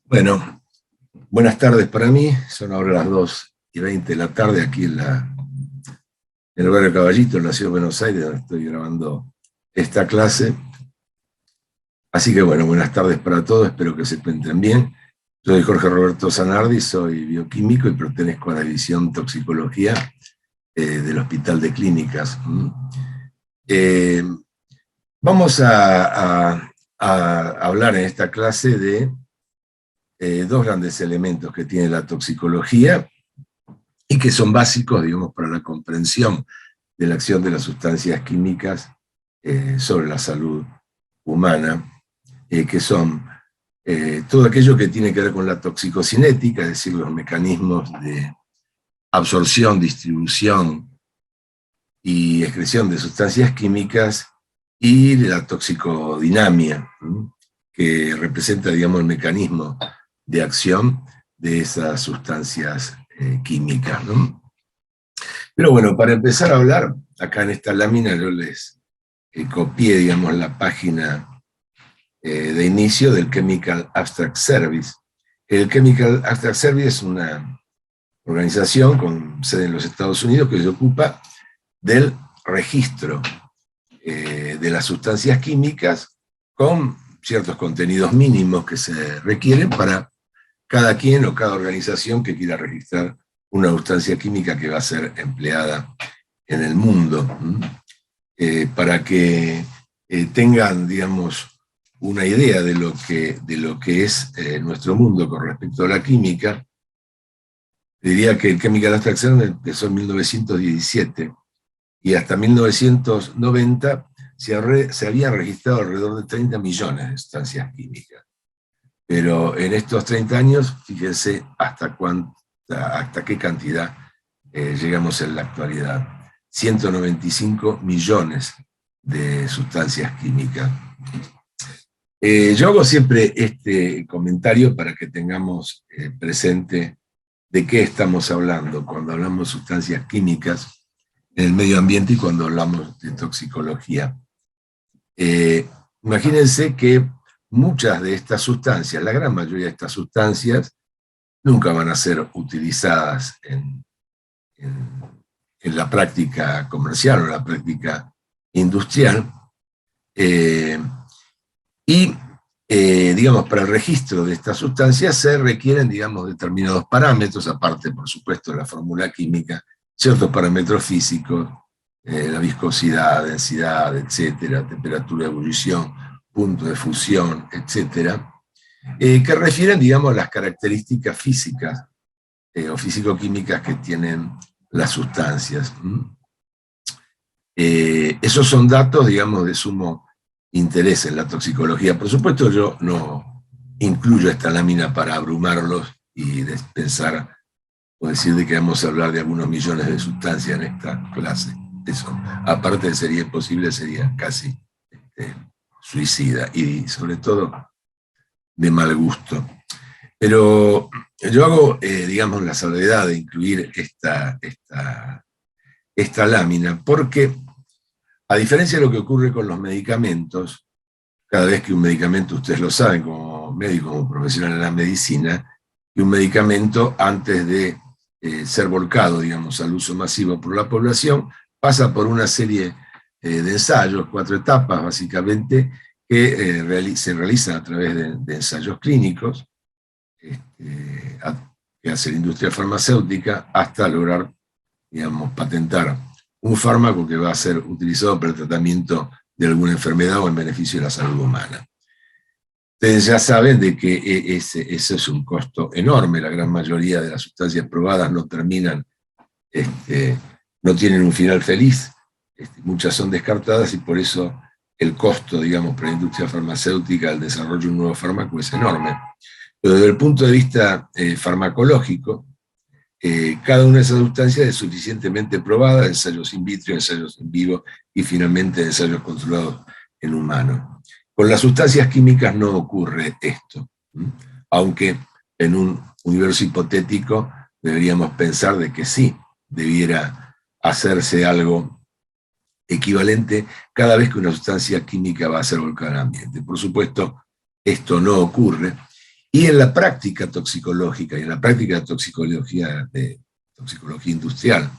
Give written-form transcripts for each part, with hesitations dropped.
Bueno, buenas tardes para mí, son ahora las 2:20 de la tarde aquí en el barrio Caballito, en la ciudad de Buenos Aires, donde estoy grabando esta clase. Así que bueno, buenas tardes para todos, espero que se encuentren bien. Yo soy Jorge Roberto Zanardi, soy bioquímico y pertenezco a la división toxicología del Hospital de Clínicas. Vamos a hablar en esta clase de dos grandes elementos que tiene la toxicología y que son básicos, digamos, para la comprensión de la acción de las sustancias químicas sobre la salud humana, que son todo aquello que tiene que ver con la toxicocinética, es decir, los mecanismos de absorción, distribución y excreción de sustancias químicas, y la toxicodinamia, que representa, digamos, el mecanismo de acción de esas sustancias químicas, ¿no? Pero bueno, para empezar a hablar, acá en esta lámina yo les copié, digamos, la página de inicio del Chemical Abstract Service. El Chemical Abstract Service es una organización con sede en los Estados Unidos que se ocupa del registro de las sustancias químicas con ciertos contenidos mínimos que se requieren para cada quien o cada organización que quiera registrar una sustancia química que va a ser empleada en el mundo, para que tengan, digamos, una idea de lo que es nuestro mundo con respecto a la química. Diría que el Chemical Abstract Service empezó en 1917 y hasta 1990 se habían registrado alrededor de 30 millones de sustancias químicas. Pero en estos 30 años, fíjense hasta qué cantidad llegamos en la actualidad. 195 millones de sustancias químicas. Yo hago siempre este comentario para que tengamos presente de qué estamos hablando cuando hablamos de sustancias químicas en el medio ambiente y cuando hablamos de toxicología. Imagínense que muchas de estas sustancias, la gran mayoría de estas sustancias, nunca van a ser utilizadas en la práctica comercial o en la práctica industrial. Digamos, para el registro de estas sustancias se requieren, digamos, determinados parámetros, aparte, por supuesto, de la fórmula química, ciertos parámetros físicos, la viscosidad, densidad, etcétera, temperatura de ebullición, punto de fusión, etcétera, que refieren, digamos, a las características físicas o físico-químicas que tienen las sustancias. Esos son datos, digamos, de sumo interés en la toxicología. Por supuesto, yo no incluyo esta lámina para abrumarlos y pensar o decir de que vamos a hablar de algunos millones de sustancias en esta clase. Eso, aparte de sería imposible, sería casi suicida y sobre todo de mal gusto. Pero yo hago, digamos, la salvedad de incluir esta lámina porque, a diferencia de lo que ocurre con los medicamentos, cada vez que un medicamento, ustedes lo saben como médico, como profesional en la medicina, que un medicamento antes de ser volcado, digamos, al uso masivo por la población, pasa por una serie de ensayos, 4 etapas básicamente, que se realizan a través de ensayos clínicos que hace la industria farmacéutica hasta lograr, digamos, patentar un fármaco que va a ser utilizado para el tratamiento de alguna enfermedad o en beneficio de la salud humana. Ustedes ya saben de que ese es un costo enorme. La gran mayoría de las sustancias probadas no terminan, no tienen un final feliz. Muchas son descartadas y por eso el costo, digamos, para la industria farmacéutica al desarrollo de un nuevo fármaco es enorme. Pero desde el punto de vista farmacológico, cada una de esas sustancias es suficientemente probada, ensayos in vitro, ensayos in vivo y finalmente ensayos controlados en humanos. Con las sustancias químicas no ocurre esto, aunque en un universo hipotético deberíamos pensar de que sí, debiera hacerse algo equivalente cada vez que una sustancia química va a ser volcada al ambiente. Por supuesto, esto no ocurre, Y en la práctica toxicológica, y en la práctica de toxicología industrial,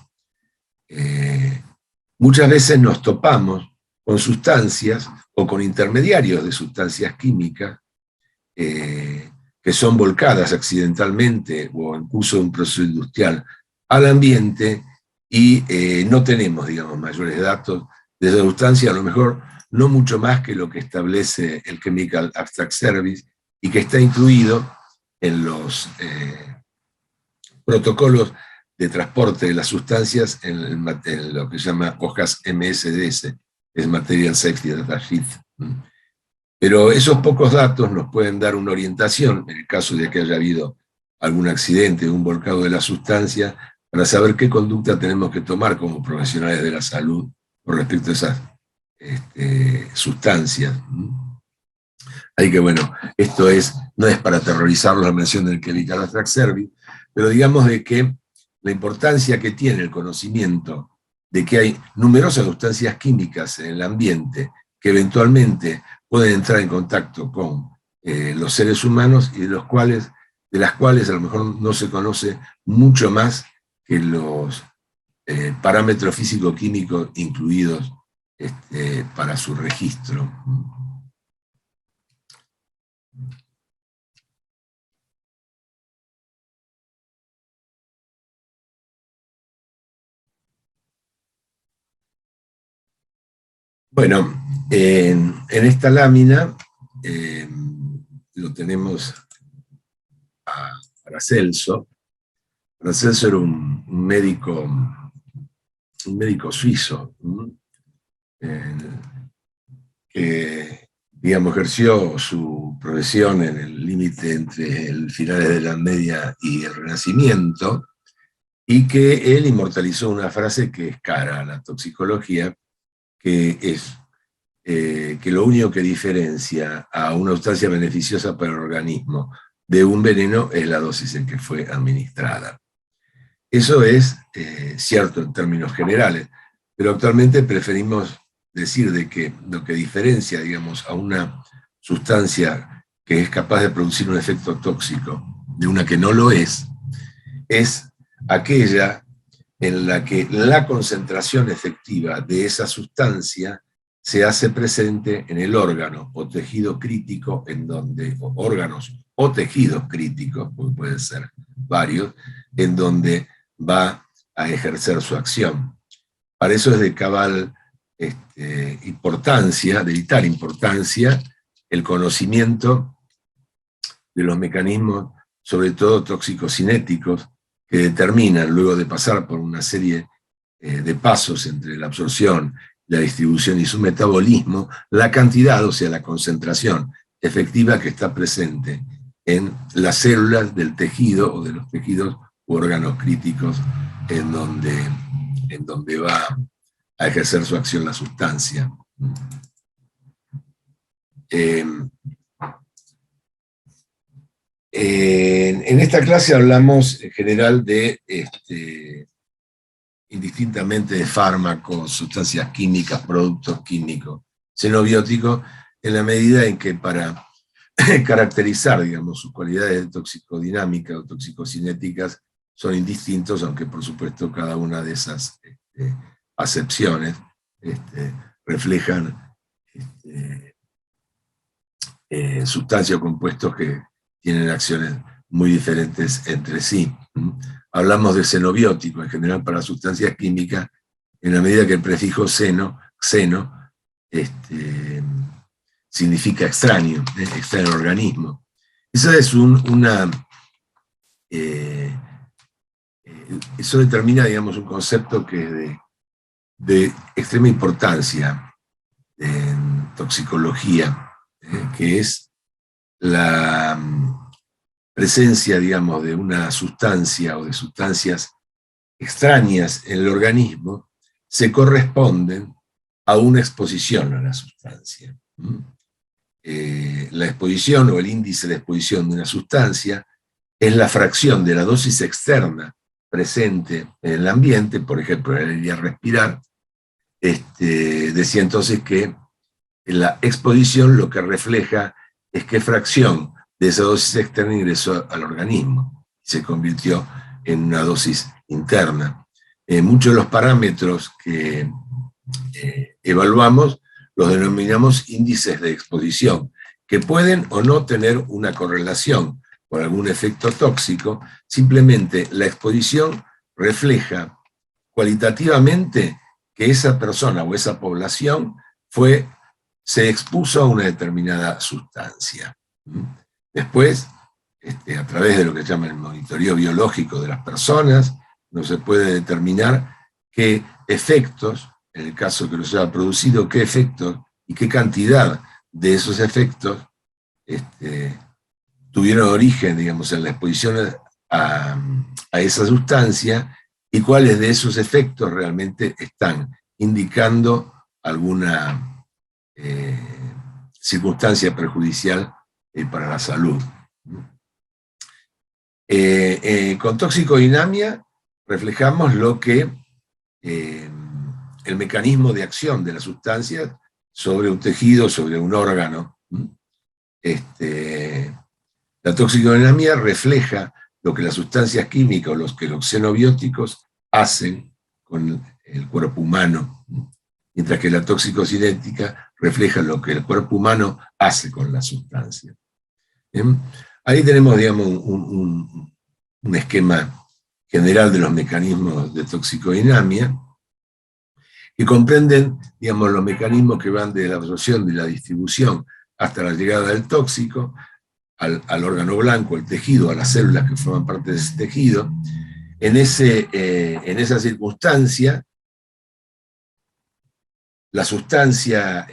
muchas veces nos topamos con sustancias o con intermediarios de sustancias químicas que son volcadas accidentalmente o en curso de un proceso industrial al ambiente y no tenemos, digamos, mayores datos de esa sustancia, a lo mejor no mucho más que lo que establece el Chemical Abstract Service y que está incluido en los protocolos de transporte de las sustancias en lo que se llama hojas MSDS, es Material Safety Data Sheet. Pero esos pocos datos nos pueden dar una orientación, en el caso de que haya habido algún accidente, un volcado de la sustancia, para saber qué conducta tenemos que tomar como profesionales de la salud con respecto a esas sustancias. Así que bueno, esto no es para aterrorizar la mención del Chemical Abstract Service, pero digamos de que la importancia que tiene el conocimiento de que hay numerosas sustancias químicas en el ambiente que eventualmente pueden entrar en contacto con los seres humanos y de las cuales a lo mejor no se conoce mucho más que los parámetros físico-químicos incluidos para su registro. Bueno, en esta lámina lo tenemos a Paracelso. Paracelso era un médico suizo que, digamos, ejerció su profesión en el límite entre el finales de la Edad Media y el Renacimiento, y que él inmortalizó una frase que es cara a la toxicología, que es que lo único que diferencia a una sustancia beneficiosa para el organismo de un veneno es la dosis en que fue administrada. Eso es cierto en términos generales, pero actualmente preferimos decir de que lo que diferencia, digamos, a una sustancia que es capaz de producir un efecto tóxico de una que no lo es aquella en la que la concentración efectiva de esa sustancia se hace presente en el órgano o tejido crítico, órganos o tejidos críticos, porque pueden ser varios, en donde va a ejercer su acción. Para eso es de cabal importancia, de vital importancia, el conocimiento de los mecanismos, sobre todo toxicocinéticos, que determinan, luego de pasar por una serie de pasos entre la absorción, la distribución y su metabolismo, la cantidad, o sea, la concentración efectiva que está presente en las células del tejido o de los tejidos u órganos críticos en donde va a ejercer su acción la sustancia. En esta clase hablamos en general de, indistintamente de fármacos, sustancias químicas, productos químicos, xenobióticos, en la medida en que para caracterizar, digamos, sus cualidades toxicodinámicas o toxicocinéticas son indistintos, aunque por supuesto cada una de esas acepciones reflejan sustancias o compuestos que tienen acciones muy diferentes entre sí. Hablamos de xenobiótico en general para sustancias químicas, en la medida que el prefijo xeno significa extraño, extraño al organismo. Esa es eso determina, digamos, un concepto que es de extrema importancia en toxicología, que es la presencia, digamos, de una sustancia o de sustancias extrañas en el organismo se corresponden a una exposición a la sustancia. La exposición o el índice de exposición de una sustancia es la fracción de la dosis externa presente en el ambiente, por ejemplo, en el aire a respirar. Decía entonces que la exposición lo que refleja es qué fracción de esa dosis externa ingresó al organismo y se convirtió en una dosis interna. Muchos de los parámetros que evaluamos los denominamos índices de exposición, que pueden o no tener una correlación con algún efecto tóxico. Simplemente la exposición refleja cualitativamente que esa persona o esa población se expuso a una determinada sustancia. Después, a través de lo que se llama el monitoreo biológico de las personas, no se puede determinar qué efectos, en el caso que los haya producido, qué efectos y qué cantidad de esos efectos tuvieron origen, digamos, en la exposición a esa sustancia, y cuáles de esos efectos realmente están indicando alguna circunstancia perjudicial para la salud. Con toxicodinamia reflejamos lo que el mecanismo de acción de las sustancias sobre un tejido, sobre un órgano. La toxicodinamia refleja lo que las sustancias químicas o los xenobióticos hacen con el cuerpo humano, mientras que la toxicocinética refleja lo que el cuerpo humano hace con la sustancia. Ahí tenemos, digamos, un esquema general de los mecanismos de toxicodinamia, que comprenden, digamos, los mecanismos que van de la absorción, de la distribución, hasta la llegada del tóxico, al órgano blanco, al tejido, a las células que forman parte de ese tejido. En esa circunstancia, la sustancia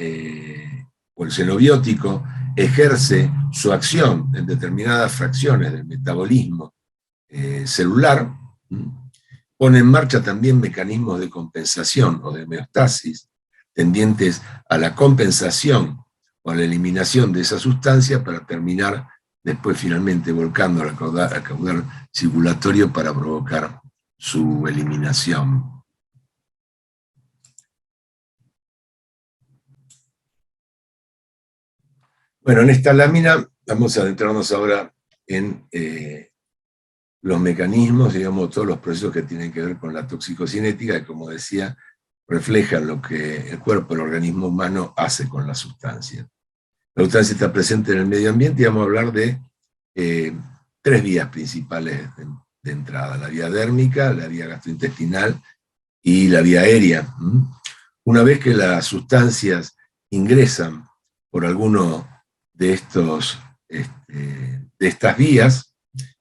o el xenobiótico ejerce su acción en determinadas fracciones del metabolismo celular, pone en marcha también mecanismos de compensación o de homeostasis tendientes a la compensación o a la eliminación de esa sustancia para terminar después finalmente volcando al caudal circulatorio para provocar su eliminación. Bueno, en esta lámina vamos a adentrarnos ahora en los mecanismos, digamos, todos los procesos que tienen que ver con la toxicocinética, que, como decía, reflejan lo que el cuerpo, el organismo humano hace con la sustancia. La sustancia está presente en el medio ambiente y vamos a hablar de tres vías principales de entrada: la vía dérmica, la vía gastrointestinal y la vía aérea. Una vez que las sustancias ingresan por alguno de estas vías,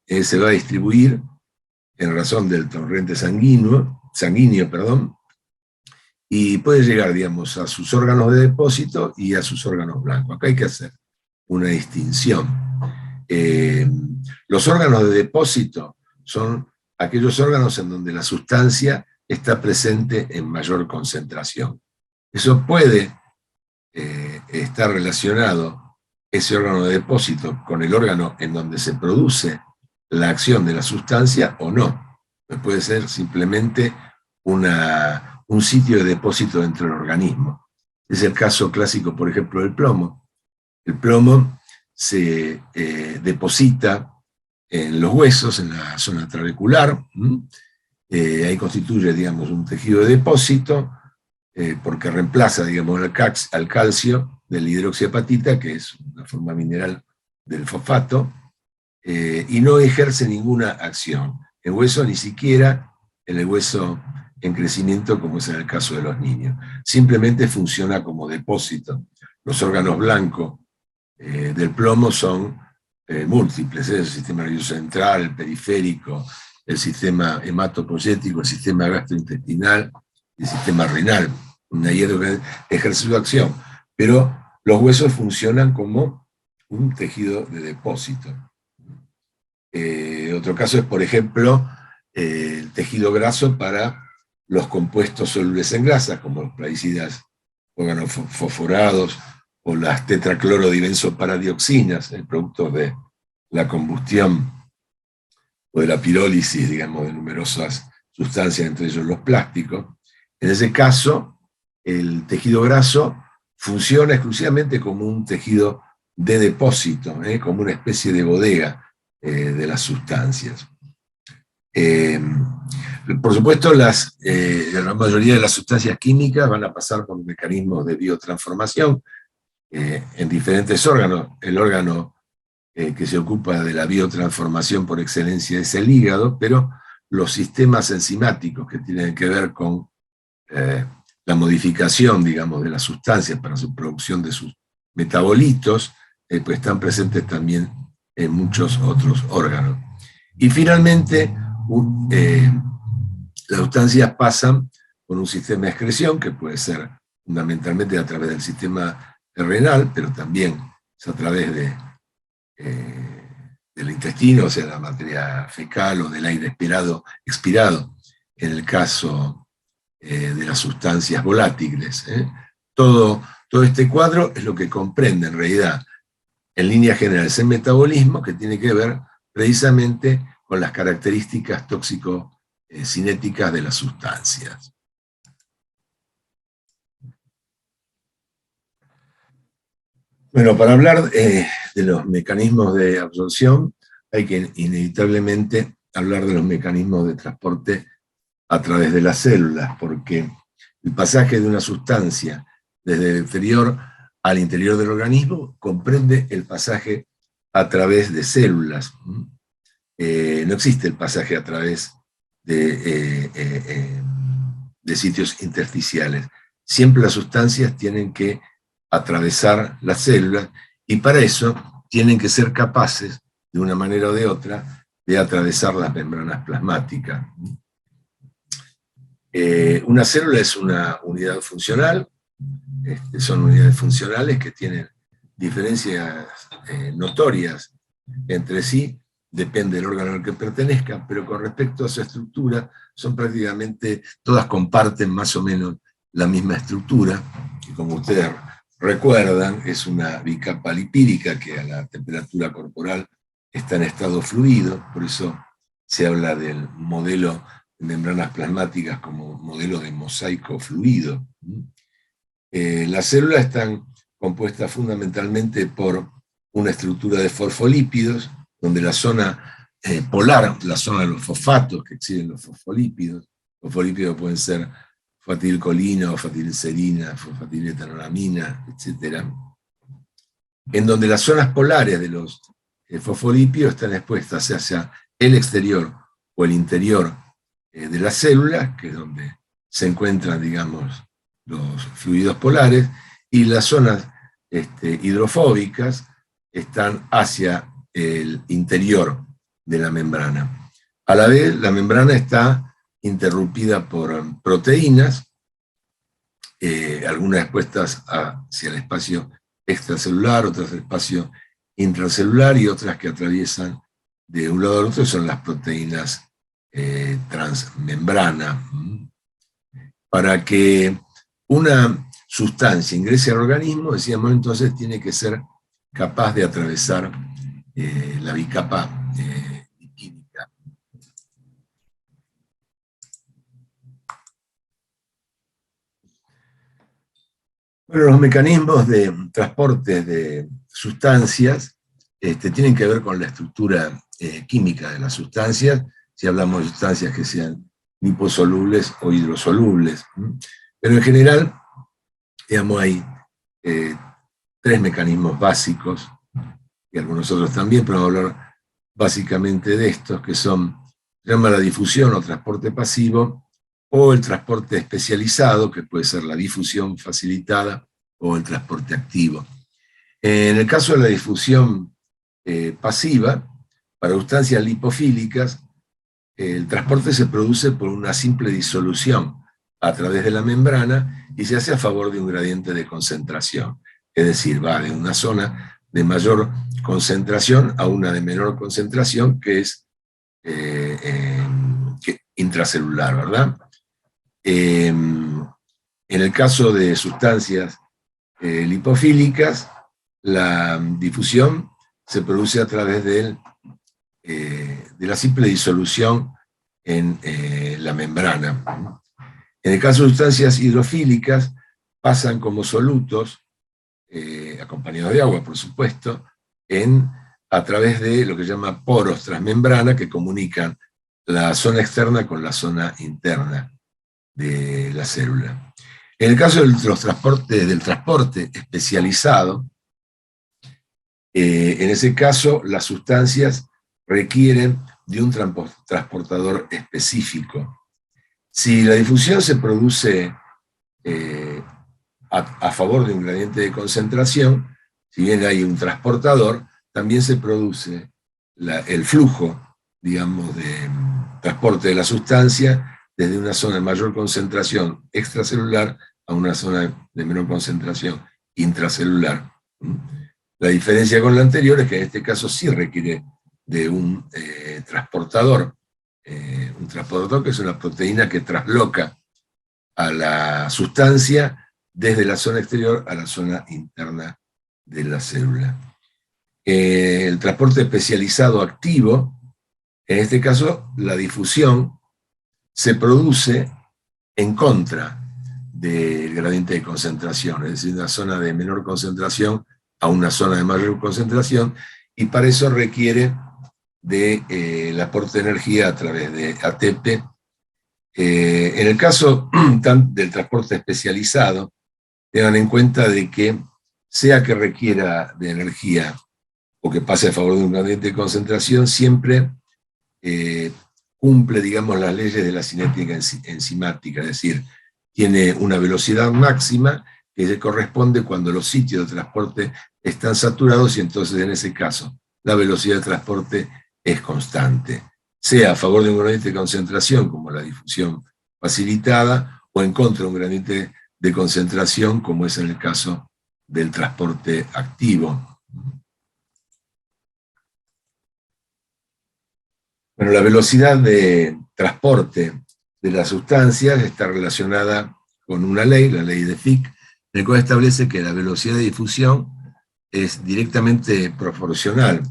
se va a distribuir en razón del torrente sanguíneo, y puede llegar, digamos, a sus órganos de depósito y a sus órganos blancos. Acá hay que hacer una distinción. Los órganos de depósito son aquellos órganos en donde la sustancia está presente en mayor concentración. Eso puede estar relacionado, ese órgano de depósito, con el órgano en donde se produce la acción de la sustancia o no. Puede ser simplemente un sitio de depósito dentro del organismo. Es el caso clásico, por ejemplo, del plomo. El plomo se deposita en los huesos, en la zona trabecular. Ahí constituye, digamos, un tejido de depósito, porque reemplaza, digamos, al calcio de la hidroxiapatita, que es una forma mineral del fosfato, y no ejerce ninguna acción. El hueso, ni siquiera en el hueso en crecimiento, como es en el caso de los niños. Simplemente funciona como depósito. Los órganos blancos del plomo son múltiples, el sistema nervioso central, el periférico, el sistema hematopoyético, el sistema gastrointestinal, el sistema renal. Ahí es donde ejerce su acción. Pero los huesos funcionan como un tejido de depósito. Otro caso es, por ejemplo, el tejido graso para los compuestos solubles en grasas, como los plaguicidas organofosforados o las tetraclorodibenzoparadioxinas, productos de la combustión o de la pirólisis, digamos, de numerosas sustancias, entre ellos los plásticos. En ese caso, el tejido graso funciona exclusivamente como un tejido de depósito, como una especie de bodega de las sustancias. Por supuesto, la mayoría de las sustancias químicas van a pasar por mecanismos de biotransformación en diferentes órganos. El órgano que se ocupa de la biotransformación por excelencia es el hígado, pero los sistemas enzimáticos que tienen que ver con la modificación, digamos, de las sustancias para su producción de sus metabolitos, pues están presentes también en muchos otros órganos. Y finalmente, las sustancias pasan por un sistema de excreción, que puede ser fundamentalmente a través del sistema renal, pero también es a través del intestino, o sea, la materia fecal o del aire expirado, en el caso de las sustancias volátiles. Todo este cuadro es lo que comprende en realidad, en líneas generales, el metabolismo, que tiene que ver precisamente con las características tóxico-cinéticas de las sustancias. Bueno, para hablar de los mecanismos de absorción, hay que inevitablemente hablar de los mecanismos de transporte a través de las células, porque el pasaje de una sustancia desde el exterior al interior del organismo comprende el pasaje a través de células. No existe el pasaje a través de sitios intersticiales. Siempre las sustancias tienen que atravesar las células y para eso tienen que ser capaces, de una manera o de otra, de atravesar las membranas plasmáticas. Una célula es una unidad funcional, son unidades funcionales que tienen diferencias notorias entre sí, depende del órgano al que pertenezcan, pero con respecto a su estructura, son prácticamente, todas comparten más o menos la misma estructura, y como ustedes recuerdan, es una bicapa lipídica que a la temperatura corporal está en estado fluido, por eso se habla del modelo de membranas plasmáticas como modelo de mosaico fluido. Las células están compuestas fundamentalmente por una estructura de fosfolípidos, donde la zona polar, la zona de los fosfatos que exhiben los fosfolípidos pueden ser fosfatilcolina, fosfatilserina, fosfatiletanolamina, etc. En donde las zonas polares de los fosfolípidos están expuestas hacia el exterior o el interior de las células, que es donde se encuentran, digamos, los fluidos polares, y las zonas hidrofóbicas están hacia el interior de la membrana. A la vez, la membrana está interrumpida por proteínas, algunas expuestas hacia el espacio extracelular, otras al espacio intracelular y otras que atraviesan de un lado al otro, son las proteínas transmembrana. Para que una sustancia ingrese al organismo, decíamos entonces, tiene que ser capaz de atravesar la bicapa lipídica. Bueno, los mecanismos de transporte de sustancias tienen que ver con la estructura química de las sustancias, si hablamos de sustancias que sean liposolubles o hidrosolubles. Pero en general, digamos, hay tres mecanismos básicos, y algunos otros también, pero vamos a hablar básicamente de estos, que son, se llama la difusión o transporte pasivo, o el transporte especializado, que puede ser la difusión facilitada, o el transporte activo. En el caso de la difusión pasiva, para sustancias lipofílicas, el transporte se produce por una simple disolución a través de la membrana y se hace a favor de un gradiente de concentración. Es decir, va de una zona de mayor concentración a una de menor concentración, que es intracelular, ¿verdad? En el caso de sustancias lipofílicas, la difusión se produce a través de la simple disolución en la membrana. En el caso de sustancias hidrofílicas, pasan como solutos acompañados de agua, por supuesto, a través de lo que se llama poros transmembrana que comunican la zona externa con la zona interna de la célula. En el caso del transporte especializado, en ese caso las sustancias requieren de un transportador específico. Si la difusión se produce a favor de un gradiente de concentración, si bien hay un transportador, también se produce el flujo, digamos, de transporte de la sustancia desde una zona de mayor concentración extracelular a una zona de menor concentración intracelular. La diferencia con la anterior es que en este caso sí requiere de un transportador que es una proteína que trasloca a la sustancia desde la zona exterior a la zona interna de la célula. El transporte especializado activo, en este caso la difusión se produce en contra del gradiente de concentración, es decir, una zona de menor concentración a una zona de mayor concentración, y para eso requiere del aporte de energía a través de ATP. En el caso del transporte especializado, tengan en cuenta de que, sea que requiera de energía o que pase a favor de un gradiente de concentración, siempre cumple, digamos, las leyes de la cinética enzimática, es decir, tiene una velocidad máxima que le corresponde cuando los sitios de transporte están saturados, y entonces en ese caso la velocidad de transporte es constante, sea a favor de un gradiente de concentración, como la difusión facilitada, o en contra de un gradiente de concentración, como es en el caso del transporte activo. Bueno, la velocidad de transporte de las sustancias está relacionada con una ley, la ley de Fick, en la cual establece que la velocidad de difusión es directamente proporcional,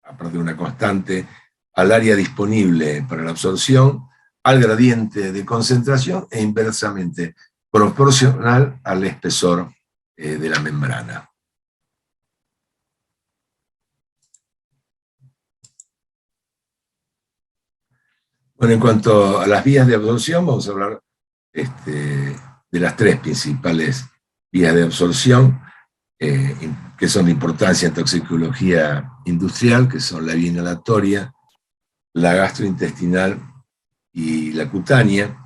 aparte de una constante, al área disponible para la absorción, al gradiente de concentración, e inversamente proporcional al espesor de la membrana. Bueno, en cuanto a las vías de absorción, vamos a hablar de las tres principales vías de absorción, que son de importancia en toxicología industrial, que son la vía inhalatoria, la gastrointestinal y la cutánea.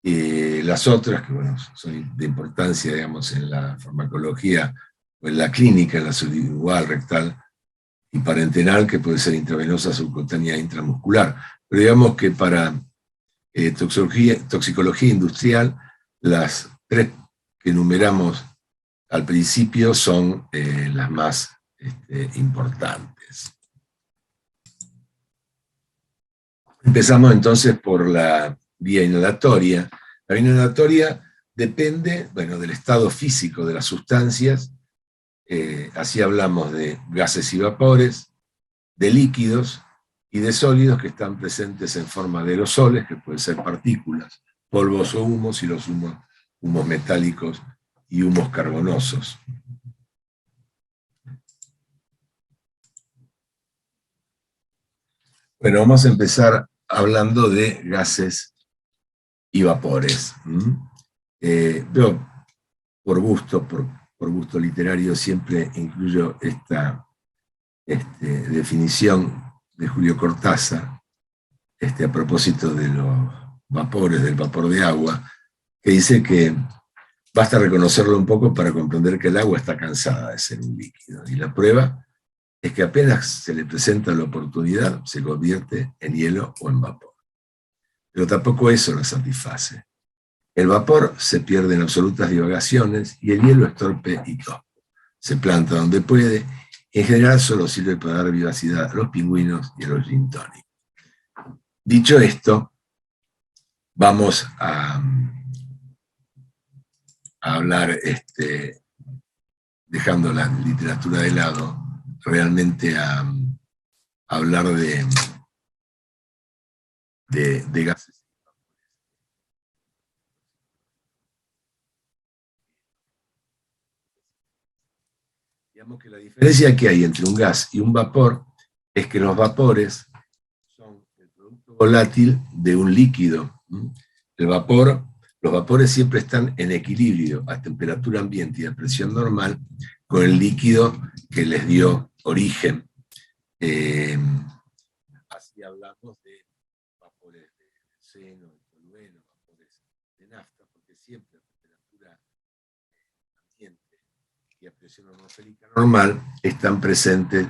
Las otras, que bueno, son de importancia, digamos, en la farmacología o en la clínica, en la sublingual, rectal y parenteral, que puede ser intravenosa, subcutánea e intramuscular. Pero digamos que para toxicología industrial, las tres que enumeramos al principio son las más importantes. Empezamos entonces por la vía inhalatoria. La vía inhalatoria depende, bueno, del estado físico de las sustancias. Así hablamos de gases y vapores, de líquidos y de sólidos que están presentes en forma de aerosoles, que pueden ser partículas, polvos o humos, y los humos metálicos y humos carbonosos. Bueno, vamos a empezar hablando de gases y vapores. Yo, por gusto literario, siempre incluyo esta definición de Julio Cortázar, a propósito de los vapores, del vapor de agua, que dice que basta reconocerlo un poco para comprender que el agua está cansada de ser un líquido, y la prueba es que apenas se le presenta la oportunidad, se convierte en hielo o en vapor. Pero tampoco eso la satisface. El vapor se pierde en absolutas divagaciones, y el hielo es torpe y tosco. Se planta donde puede, y en general solo sirve para dar vivacidad a los pingüinos y a los gin tonic. Dicho esto, vamos a hablar, dejando la literatura de lado, realmente a hablar de gases. digamos que la diferencia que hay entre un gas y un vapor es que los vapores son el producto volátil de un líquido. Los vapores siempre están en equilibrio a temperatura ambiente y a presión normal con el líquido que les dio origen. Así hablamos de vapores de seno, de tolueno, vapores de nafta, porque siempre a temperatura ambiente y a presión atmosférica normal están presentes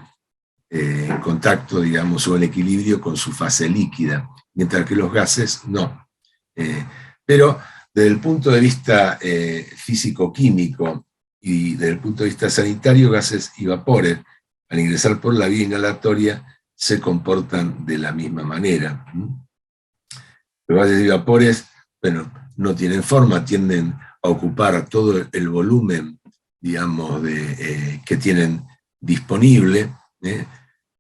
en contacto, digamos, o en equilibrio con su fase líquida, mientras que los gases no. Pero desde el punto de vista físico-químico y desde el punto de vista sanitario, gases y vapores, al ingresar por la vía inhalatoria, se comportan de la misma manera. Los gases y vapores, bueno, no tienen forma, tienden a ocupar todo el volumen, digamos, que tienen disponible,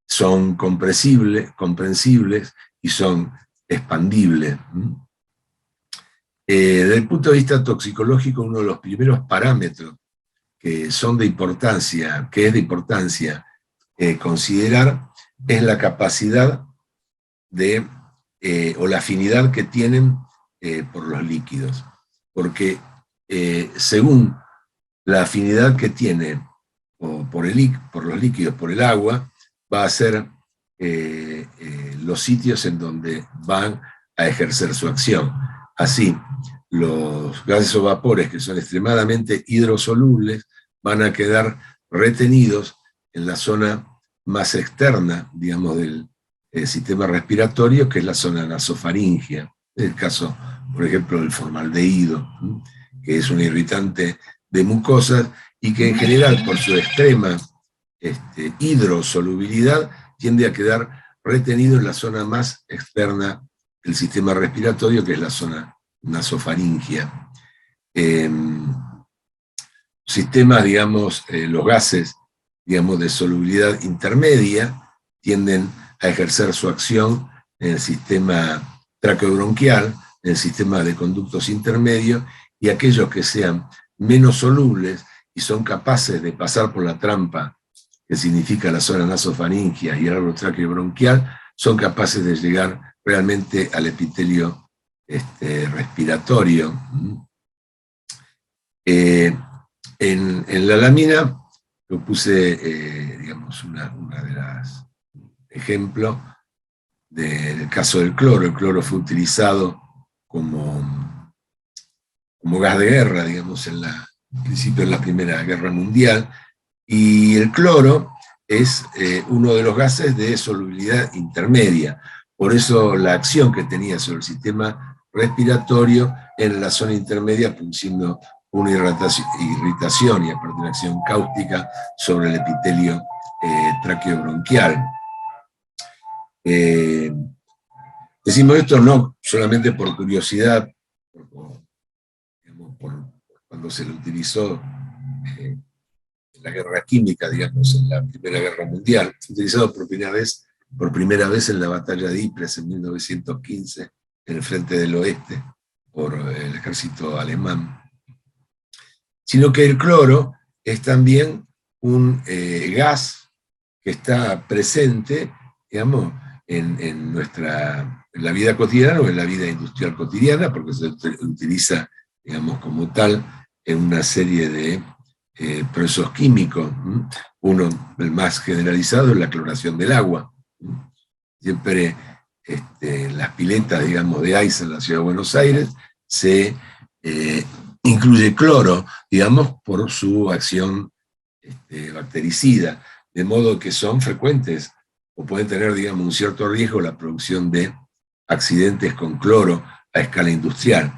son comprensibles y son expandibles. Desde el punto de vista toxicológico, uno de los primeros parámetros que es de importancia considerar es la capacidad o la afinidad que tienen por los líquidos. Porque según la afinidad que tiene por los líquidos, por el agua, va a ser los sitios en donde van a ejercer su acción. Así, los gases o vapores que son extremadamente hidrosolubles van a quedar retenidos en la zona más externa, digamos, del sistema respiratorio, que es la zona nasofaringea. En el caso, por ejemplo, del formaldehído, que es un irritante de mucosas y que en general, por su extrema hidrosolubilidad, tiende a quedar retenido en la zona más externa del sistema respiratorio, que es la zona nasofaringea. Sistemas, digamos, los gases, digamos, de solubilidad intermedia, tienden a ejercer su acción en el sistema traqueobronquial, en el sistema de conductos intermedios, y aquellos que sean menos solubles y son capaces de pasar por la trampa, que significa la zona nasofaringea y el árbol traqueobronquial, son capaces de llegar realmente al epitelio respiratorio. En la lámina yo puse, digamos, una de las ejemplos del caso del cloro. El cloro fue utilizado como gas de guerra, digamos, en principio de la Primera Guerra Mundial, y el cloro es uno de los gases de solubilidad intermedia. Por eso la acción que tenía sobre el sistema respiratorio en la zona intermedia, produciendo una irritación y aparte una acción cáustica sobre el epitelio traqueobronquial. Decimos esto no solamente por curiosidad, por cuando se lo utilizó en la guerra química, digamos, en la Primera Guerra Mundial. Fue utilizado por primera vez en la batalla de Ypres en 1915, en el frente del oeste, por el ejército alemán. Sino que el cloro es también un gas que está presente, digamos, en la vida cotidiana o en la vida industrial cotidiana, porque se utiliza, digamos, como tal en una serie de procesos químicos. Uno, el más generalizado, es la cloración del agua. Siempre las piletas, digamos, de AISA en la ciudad de Buenos Aires se incluye cloro, digamos, por su acción bactericida, de modo que son frecuentes o pueden tener, digamos, un cierto riesgo la producción de accidentes con cloro a escala industrial.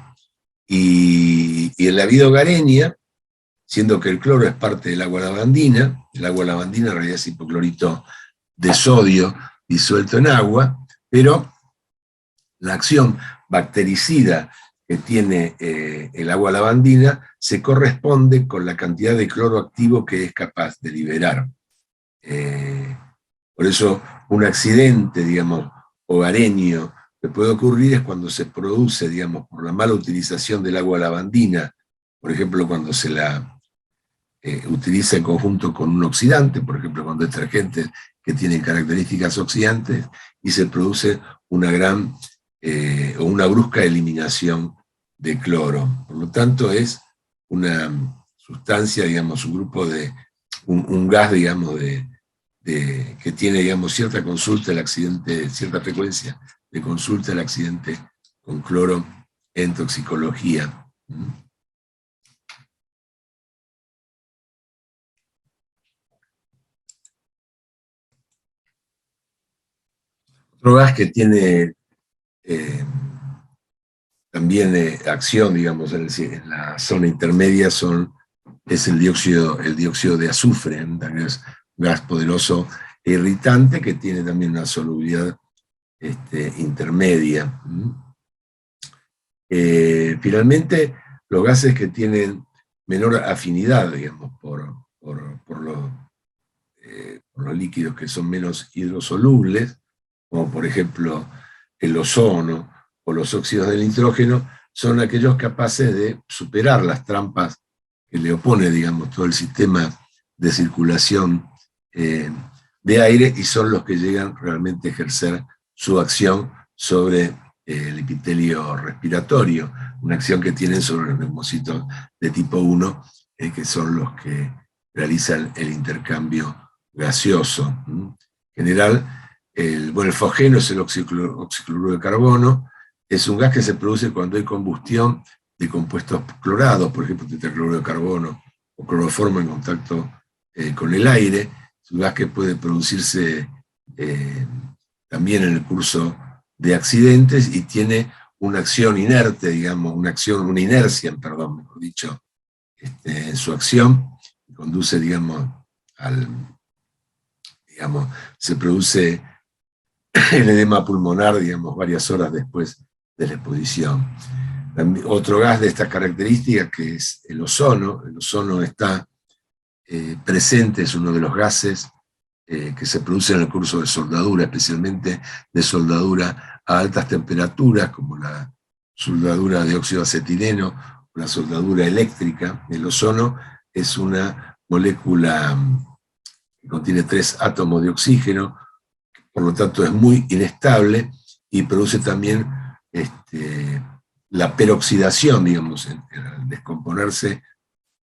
Y en la vida hogareña, siendo que el cloro es parte del agua lavandina, el agua lavandina en realidad es hipoclorito de sodio disuelto en agua, pero la acción bactericida que tiene el agua lavandina se corresponde con la cantidad de cloro activo que es capaz de liberar. Por eso un accidente, digamos, hogareño que puede ocurrir es cuando se produce, digamos, por la mala utilización del agua lavandina, por ejemplo, cuando se la utiliza en conjunto con un oxidante, por ejemplo, con detergentes que tienen características oxidantes, y se produce una gran o una brusca eliminación de cloro. Por lo tanto, es una sustancia, digamos, un grupo de, un gas, digamos, que tiene, digamos, cierta consulta del accidente, cierta frecuencia de consulta del accidente con cloro en toxicología. Otro gas que tiene también acción, digamos, en la zona intermedia es el dióxido de azufre, es un gas poderoso e irritante que tiene también una solubilidad intermedia. Finalmente, los gases que tienen menor afinidad, digamos, por los líquidos que son menos hidrosolubles, como por ejemplo el ozono o los óxidos del nitrógeno, son aquellos capaces de superar las trampas que le opone, digamos, todo el sistema de circulación de aire, y son los que llegan realmente a ejercer su acción sobre el epitelio respiratorio, una acción que tienen sobre los neumocitos de tipo 1, que son los que realizan el intercambio gaseoso. En general, el fosgeno es el oxicloruro de carbono, es un gas que se produce cuando hay combustión de compuestos clorados, por ejemplo, tetracloruro de carbono o cloroformo en contacto con el aire. Es un gas que puede producirse también en el curso de accidentes y tiene una acción inerte, digamos, una inercia, perdón, mejor dicho, en su acción, que conduce, digamos, se produce el edema pulmonar, digamos, varias horas después de la exposición. Otro gas de estas características, que es el ozono. El ozono está presente, es uno de los gases que se producen en el curso de soldadura, especialmente de soldadura a altas temperaturas, como la soldadura de óxido acetileno o la soldadura eléctrica. El ozono es una molécula que contiene 3 átomos de oxígeno, por lo tanto es muy inestable y produce también la peroxidación, digamos, al descomponerse,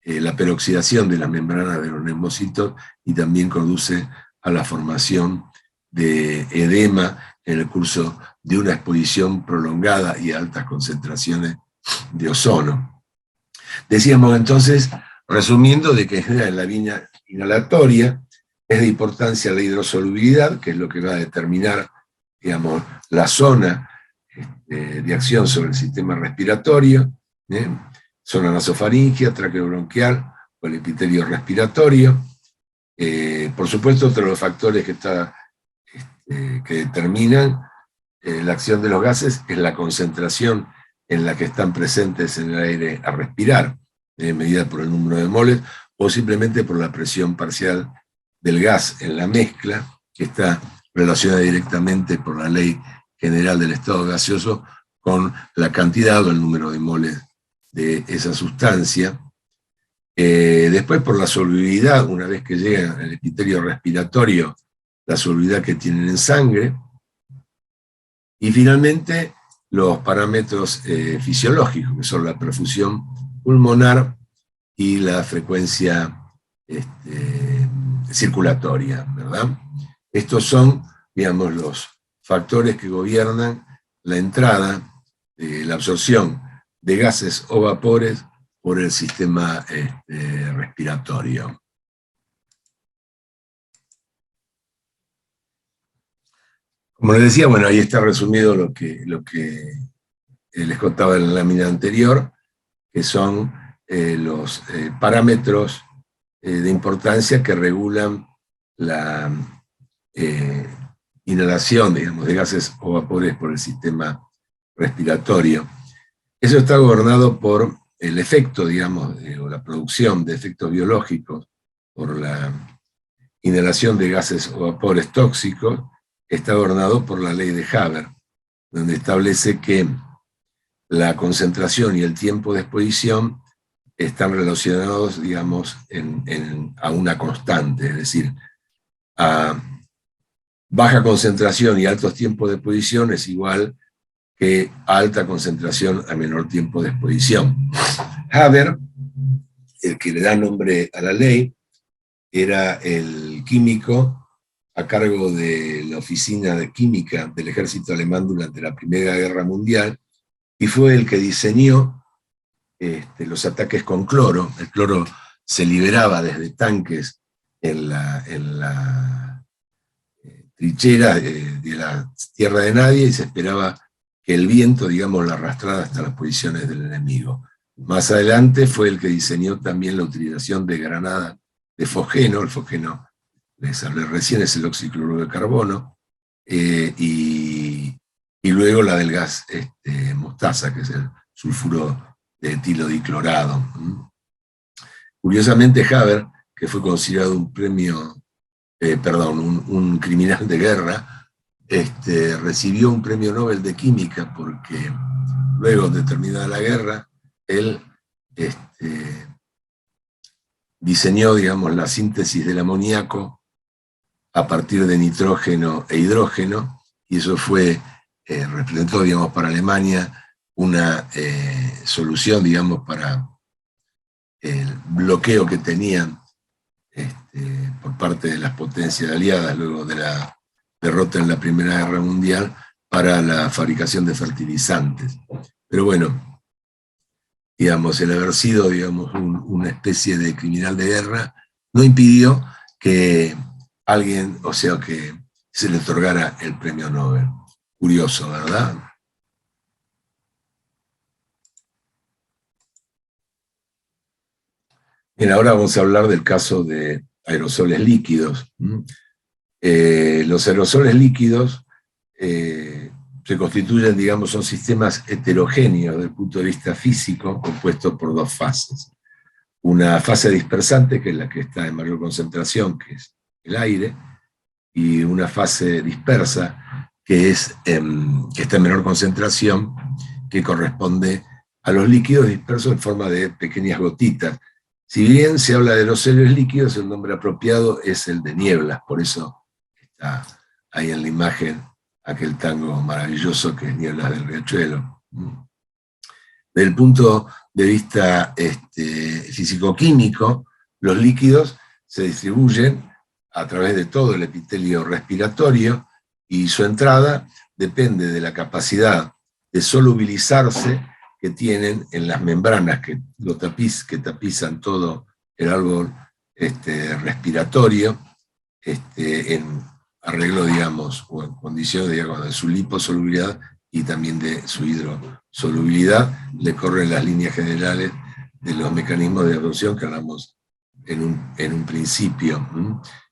la peroxidación de las membranas de los neumocitos, y también conduce a la formación de edema en el curso de una exposición prolongada y a altas concentraciones de ozono. Decíamos entonces, resumiendo, de que en la vía inhalatoria es de importancia la hidrosolubilidad, que es lo que va a determinar, digamos, la zona de acción sobre el sistema respiratorio, zona nasofaringea, traqueobronquial o el epitelio respiratorio. Por supuesto, otro de los factores que determinan la acción de los gases es la concentración en la que están presentes en el aire a respirar, medida por el número de moles, o simplemente por la presión parcial del gas en la mezcla, que está relacionada directamente por la ley general del estado gaseoso con la cantidad o el número de moles de esa sustancia. Después, por la solubilidad, una vez que llegan al epitelio respiratorio, la solubilidad que tienen en sangre. Y finalmente, los parámetros fisiológicos, que son la perfusión pulmonar y la frecuencia circulatoria, ¿verdad? Estos son, digamos, los factores que gobiernan la entrada, la absorción de gases o vapores por el sistema respiratorio. Como les decía, bueno, ahí está resumido lo que les contaba en la lámina anterior, que son los parámetros de importancia que regulan la inhalación, digamos, de gases o vapores por el sistema respiratorio. Eso está gobernado por el efecto, digamos, o la producción de efectos biológicos por la inhalación de gases o vapores tóxicos. Está gobernado por la ley de Haber, donde establece que la concentración y el tiempo de exposición están relacionados, digamos, a una constante, es decir, a baja concentración y altos tiempos de exposición es igual que alta concentración a menor tiempo de exposición. Haber, el que le da nombre a la ley, era el químico a cargo de la oficina de química del ejército alemán durante la Primera Guerra Mundial, y fue el que diseñó los ataques con cloro. El cloro se liberaba desde tanques en la trinchera de la tierra de nadie y se esperaba que el viento, digamos, la arrastrara hasta las posiciones del enemigo. Más adelante fue el que diseñó también la utilización de granadas de fosgeno. El fosgeno, les hablé recién, es el oxicloruro de carbono, y luego la del gas mostaza, que es el sulfuro de etilo diclorado. Curiosamente, Haber, que fue considerado un criminal de guerra, recibió un premio Nobel de Química porque luego de terminada la guerra, él diseñó, digamos, la síntesis del amoníaco a partir de nitrógeno e hidrógeno, y eso representó, digamos, para Alemania una solución, digamos, para el bloqueo que tenían por parte de las potencias aliadas luego de la derrota en la Primera Guerra Mundial para la fabricación de fertilizantes. Pero bueno, digamos, el haber sido, digamos, una especie de criminal de guerra no impidió que alguien, o sea, que se le otorgara el premio Nobel. Curioso, ¿verdad? Bien, ahora vamos a hablar del caso de aerosoles líquidos. Los aerosoles líquidos se constituyen, digamos, son sistemas heterogéneos desde el punto de vista físico, compuestos por dos fases. Una fase dispersante, que es la que está en mayor concentración, que es el aire, y una fase dispersa, que está en menor concentración, que corresponde a los líquidos dispersos en forma de pequeñas gotitas. Si bien se habla de aerosoles líquidos, el nombre apropiado es el de nieblas, por eso está ahí en la imagen aquel tango maravilloso que es Nieblas del Riachuelo. Desde el punto de vista físico-químico, los líquidos se distribuyen a través de todo el epitelio respiratorio y su entrada depende de la capacidad de solubilizarse que tienen en las membranas que tapizan todo el árbol respiratorio, en arreglo, digamos, o en condiciones, digamos, de su liposolubilidad y también de su hidrosolubilidad. Le corren las líneas generales de los mecanismos de absorción que hablamos en un principio.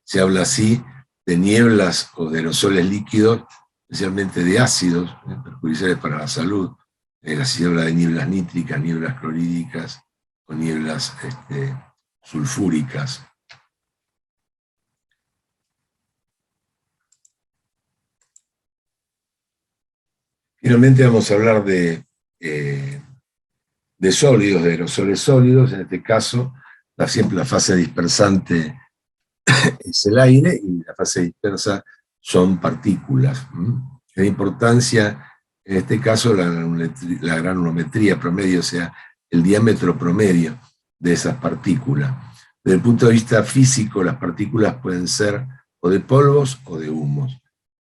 Se habla así de nieblas o de aerosoles líquidos, especialmente de ácidos perjudiciales para la salud. Así se habla de nieblas nítricas, nieblas clorhídricas o nieblas sulfúricas. Finalmente vamos a hablar de sólidos, de aerosoles sólidos. En este caso, siempre la fase dispersante es el aire y la fase dispersa son partículas. La importancia, en este caso, la granulometría promedio, o sea, el diámetro promedio de esas partículas. Desde el punto de vista físico, las partículas pueden ser o de polvos o de humos.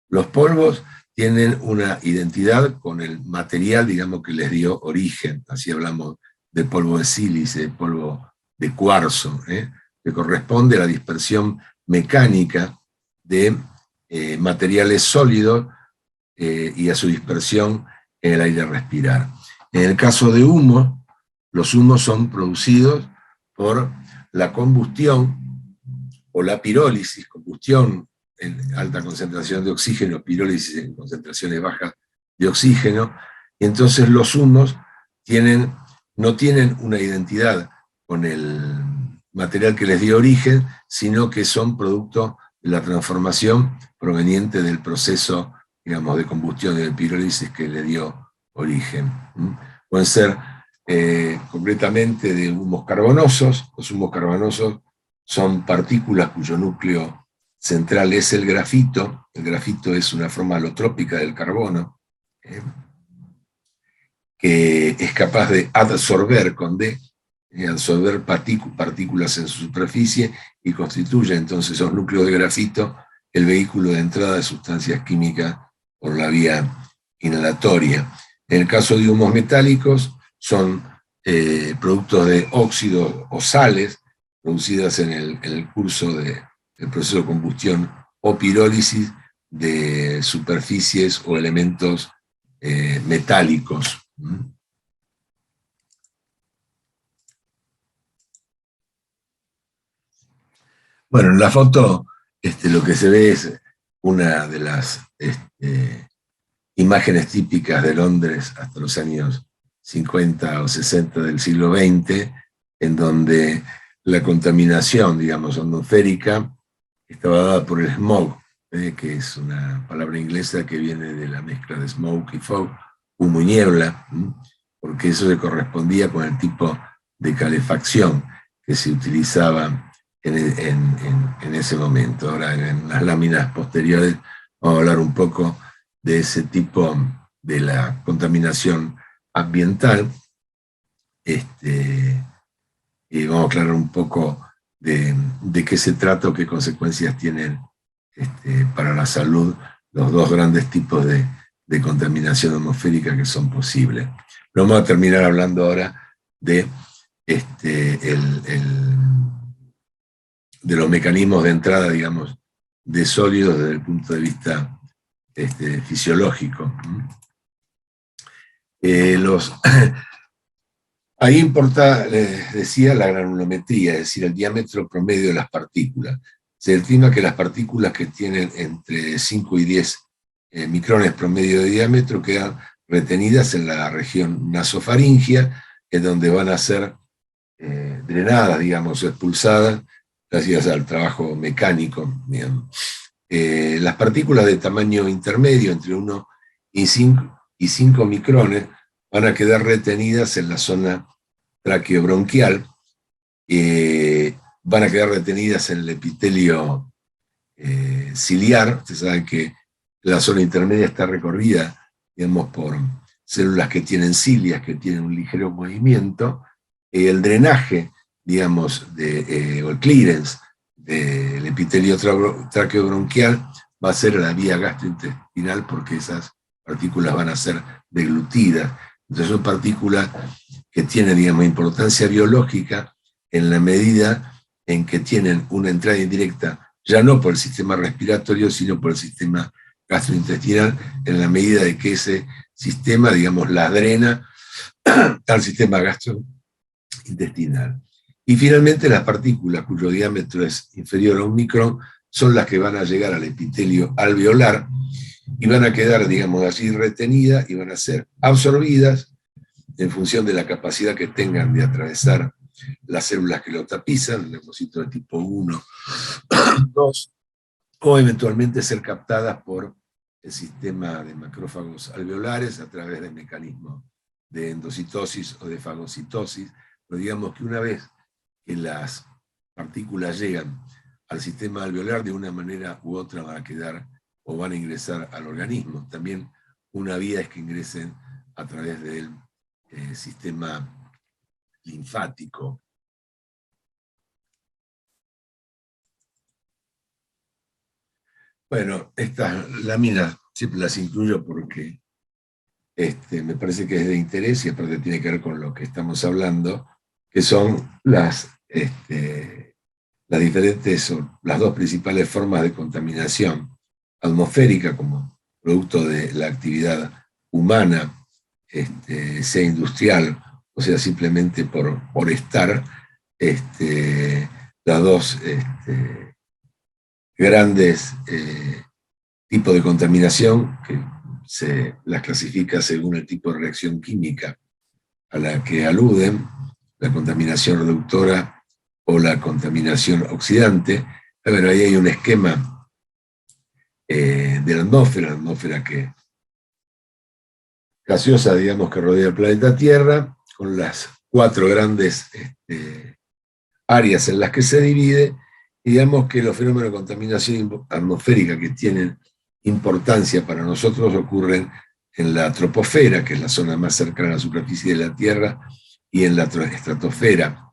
Los polvos tienen una identidad con el material, digamos, que les dio origen. Así hablamos de polvo de sílice, de polvo de cuarzo, que corresponde a la dispersión mecánica de materiales sólidos y a su dispersión en el aire a respirar. En el caso de humo, los humos son producidos por la combustión o la pirólisis, combustión en alta concentración de oxígeno, pirólisis en concentraciones bajas de oxígeno, y entonces los humos no tienen una identidad con el material que les dio origen, sino que son producto de la transformación proveniente del proceso, digamos, de combustión de pirólisis que le dio origen. Pueden ser concretamente de humos carbonosos. Los humos carbonosos son partículas cuyo núcleo central es el grafito. El grafito es una forma alotrópica del carbono, que es capaz de absorber con D, absorber partículas en su superficie y constituye entonces esos núcleos de grafito el vehículo de entrada de sustancias químicas por la vía inhalatoria. En el caso de humos metálicos, son productos de óxidos o sales producidas en el curso del proceso de combustión o pirólisis de superficies o elementos metálicos. Bueno, en la foto lo que se ve es una de las imágenes típicas de Londres hasta los años 50 o 60 del siglo XX, en donde la contaminación, digamos, atmosférica estaba dada por el smog, que es una palabra inglesa que viene de la mezcla de smoke y fog, humo y niebla, porque eso se correspondía con el tipo de calefacción que se utilizaba en ese momento. Ahora, en las láminas posteriores vamos a hablar un poco de ese tipo de la contaminación ambiental, y vamos a aclarar un poco de qué se trata o qué consecuencias tienen para la salud los dos grandes tipos de contaminación atmosférica que son posibles. Pero vamos a terminar hablando ahora de los mecanismos de entrada, digamos, de sólidos desde el punto de vista fisiológico. Ahí importa, les decía, la granulometría, es decir, el diámetro promedio de las partículas. Se estima que las partículas que tienen entre 5 y 10 micrones promedio de diámetro quedan retenidas en la región nasofaringia, en donde van a ser drenadas, digamos, expulsadas, gracias al trabajo mecánico. Las partículas de tamaño intermedio, entre 1 y 5 micrones, van a quedar retenidas en la zona traqueobronquial, van a quedar retenidas en el epitelio ciliar. Ustedes saben que la zona intermedia está recorrida, digamos, por células que tienen cilias, que tienen un ligero movimiento. El drenaje, digamos, o el clearance del epitelio traqueobronquial va a ser la vía gastrointestinal, porque esas partículas van a ser deglutidas. Entonces son partículas que tienen, digamos, importancia biológica en la medida en que tienen una entrada indirecta, ya no por el sistema respiratorio, sino por el sistema gastrointestinal, en la medida de que ese sistema, digamos, la drena al sistema gastrointestinal. Y finalmente las partículas cuyo diámetro es inferior a 1 micrón son las que van a llegar al epitelio alveolar y van a quedar, digamos, allí retenidas y van a ser absorbidas en función de la capacidad que tengan de atravesar las células que lo tapizan, leucocitos de tipo 1, 2, o eventualmente ser captadas por el sistema de macrófagos alveolares a través del mecanismo de endocitosis o de fagocitosis. Pero digamos que una vez que las partículas llegan al sistema alveolar, de una manera u otra van a quedar o van a ingresar al organismo. También una vía es que ingresen a través del sistema linfático. Bueno, estas láminas siempre las incluyo porque me parece que es de interés y aparte tiene que ver con lo que estamos hablando, que son las diferentes, las dos principales formas de contaminación atmosférica como producto de la actividad humana, sea industrial, o sea simplemente por estar, las dos grandes tipos de contaminación, que se las clasifica según el tipo de reacción química a la que aluden, la contaminación reductora o la contaminación oxidante. Bueno, ahí hay un esquema de la atmósfera gaseosa, digamos, que rodea el planeta Tierra, con las 4 grandes áreas en las que se divide, y digamos que los fenómenos de contaminación atmosférica que tienen importancia para nosotros ocurren en la troposfera, que es la zona más cercana a la superficie de la Tierra, y en la estratosfera,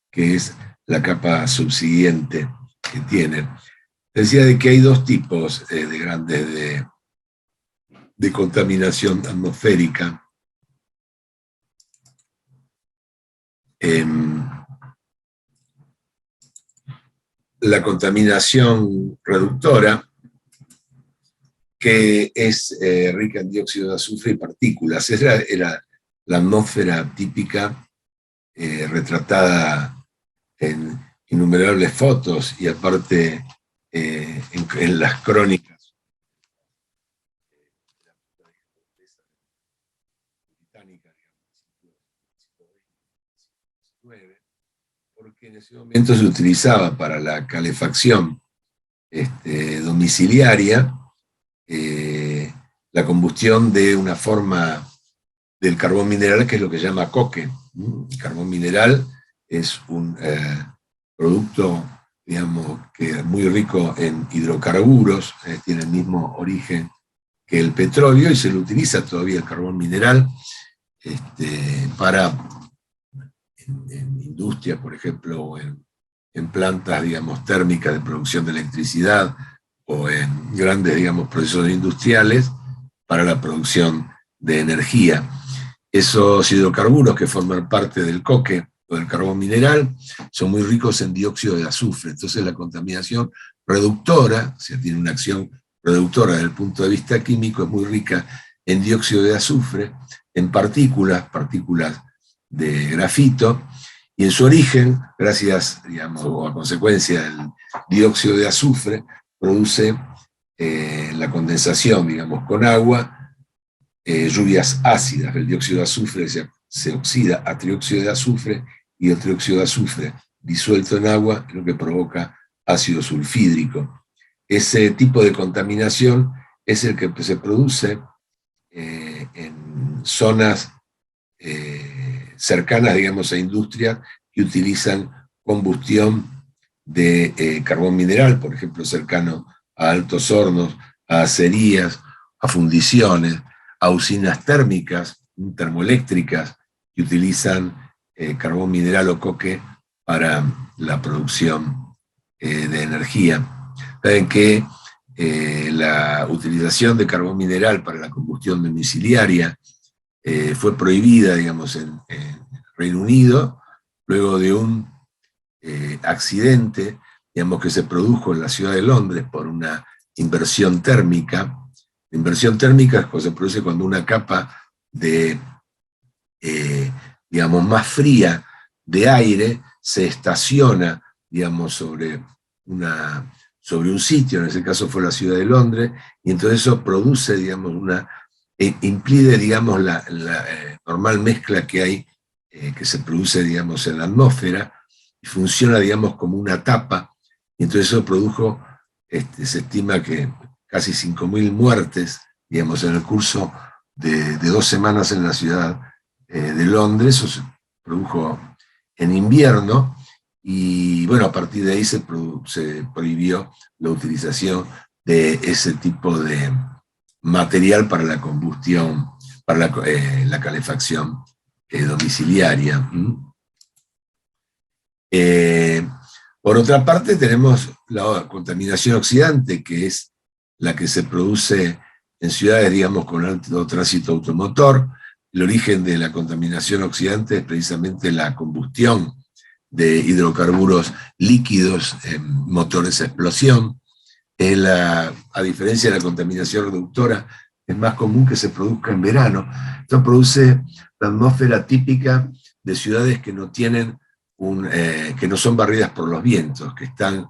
que es la capa subsiguiente que tienen. Decía de que hay 2 tipos de grandes de contaminación atmosférica. La contaminación reductora, que es rica en dióxido de azufre y partículas. Esa era la atmósfera típica, retratada en innumerables fotos y aparte en las crónicas británicas, porque en ese momento se utilizaba para la calefacción domiciliaria la combustión de una forma del carbón mineral, que es lo que se llama coque. El carbón mineral es un producto, digamos, que es muy rico en hidrocarburos, tiene el mismo origen que el petróleo, y se lo utiliza todavía el carbón mineral para en industria, por ejemplo, o en plantas, digamos, térmicas de producción de electricidad, o en grandes, digamos, procesos industriales para la producción de energía. Esos hidrocarburos que forman parte del coque o del carbón mineral son muy ricos en dióxido de azufre, entonces la contaminación reductora, o sea, tiene una acción reductora desde el punto de vista químico, es muy rica en dióxido de azufre, en partículas de grafito, y en su origen, gracias, digamos, o a consecuencia del dióxido de azufre, produce la condensación, digamos, con agua, lluvias ácidas. El dióxido de azufre se oxida a trióxido de azufre, y el trióxido de azufre disuelto en agua es lo que provoca ácido sulfídrico. Ese tipo de contaminación es el que se produce en zonas cercanas, digamos, a industrias que utilizan combustión de carbón mineral, por ejemplo, cercano a altos hornos, a acerías, a fundiciones, a usinas térmicas, termoeléctricas, que utilizan carbón mineral o coque para la producción de energía. Saben que la utilización de carbón mineral para la combustión domiciliaria fue prohibida, digamos, en Reino Unido, luego de un accidente, digamos, que se produjo en la ciudad de Londres por una inversión térmica. La inversión térmica se produce cuando una capa de, digamos, más fría de aire se estaciona, digamos, sobre un sitio, en ese caso fue la ciudad de Londres, y entonces eso produce, digamos, impide, digamos, la normal mezcla que hay, que se produce, digamos, en la atmósfera, y funciona, digamos, como una tapa, y entonces eso produjo, se estima que casi 5.000 muertes, digamos, en el curso de 2 semanas en la ciudad de Londres. Eso se produjo en invierno, y bueno, a partir de ahí se prohibió la utilización de ese tipo de material para la combustión, para la calefacción domiciliaria. Por otra parte, tenemos la contaminación oxidante, que es la que se produce en ciudades, digamos, con alto tránsito automotor. El origen de la contaminación oxidante es precisamente la combustión de hidrocarburos líquidos en motores a explosión. A diferencia de la contaminación reductora, es más común que se produzca en verano. Esto produce la atmósfera típica de ciudades que no tienen que no son barridas por los vientos, que están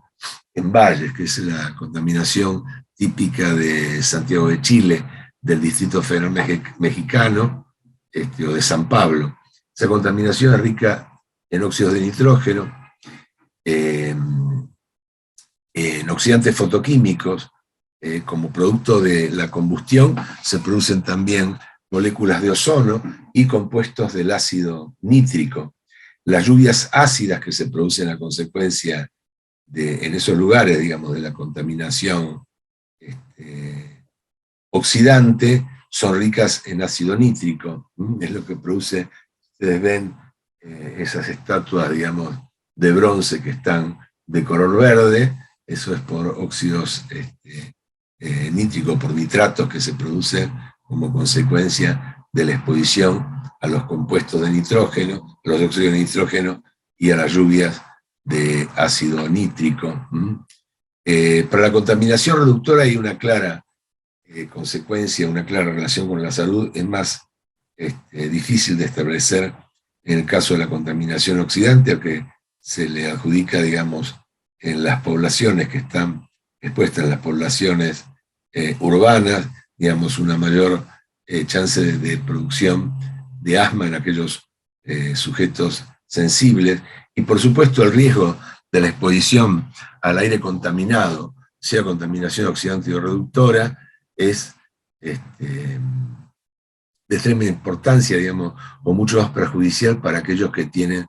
en valles, que es la contaminación típica de Santiago de Chile, del Distrito Federal Mexicano, o de San Pablo. Esa contaminación es rica en óxidos de nitrógeno, en oxidantes fotoquímicos. Como producto de la combustión se producen también moléculas de ozono y compuestos del ácido nítrico. Las lluvias ácidas que se producen a consecuencia en esos lugares, digamos, de la contaminación oxidante, son ricas en ácido nítrico. Es lo que produce, ustedes ven esas estatuas, digamos, de bronce que están de color verde, eso es por óxidos nítricos, por nitratos que se producen como consecuencia de la exposición a los compuestos de nitrógeno, a los óxidos de nitrógeno y a las lluvias de ácido nítrico. Para la contaminación reductora hay una clara consecuencia, una clara relación con la salud. Es más difícil de establecer en el caso de la contaminación oxidante, aunque se le adjudica, digamos, en las poblaciones que están expuestas, en las poblaciones urbanas, digamos, una mayor chance de producción de asma en aquellos sujetos sensibles, y por supuesto el riesgo de la exposición al aire contaminado, sea contaminación oxidante o reductora, es de extrema importancia, digamos, o mucho más perjudicial para aquellos que tienen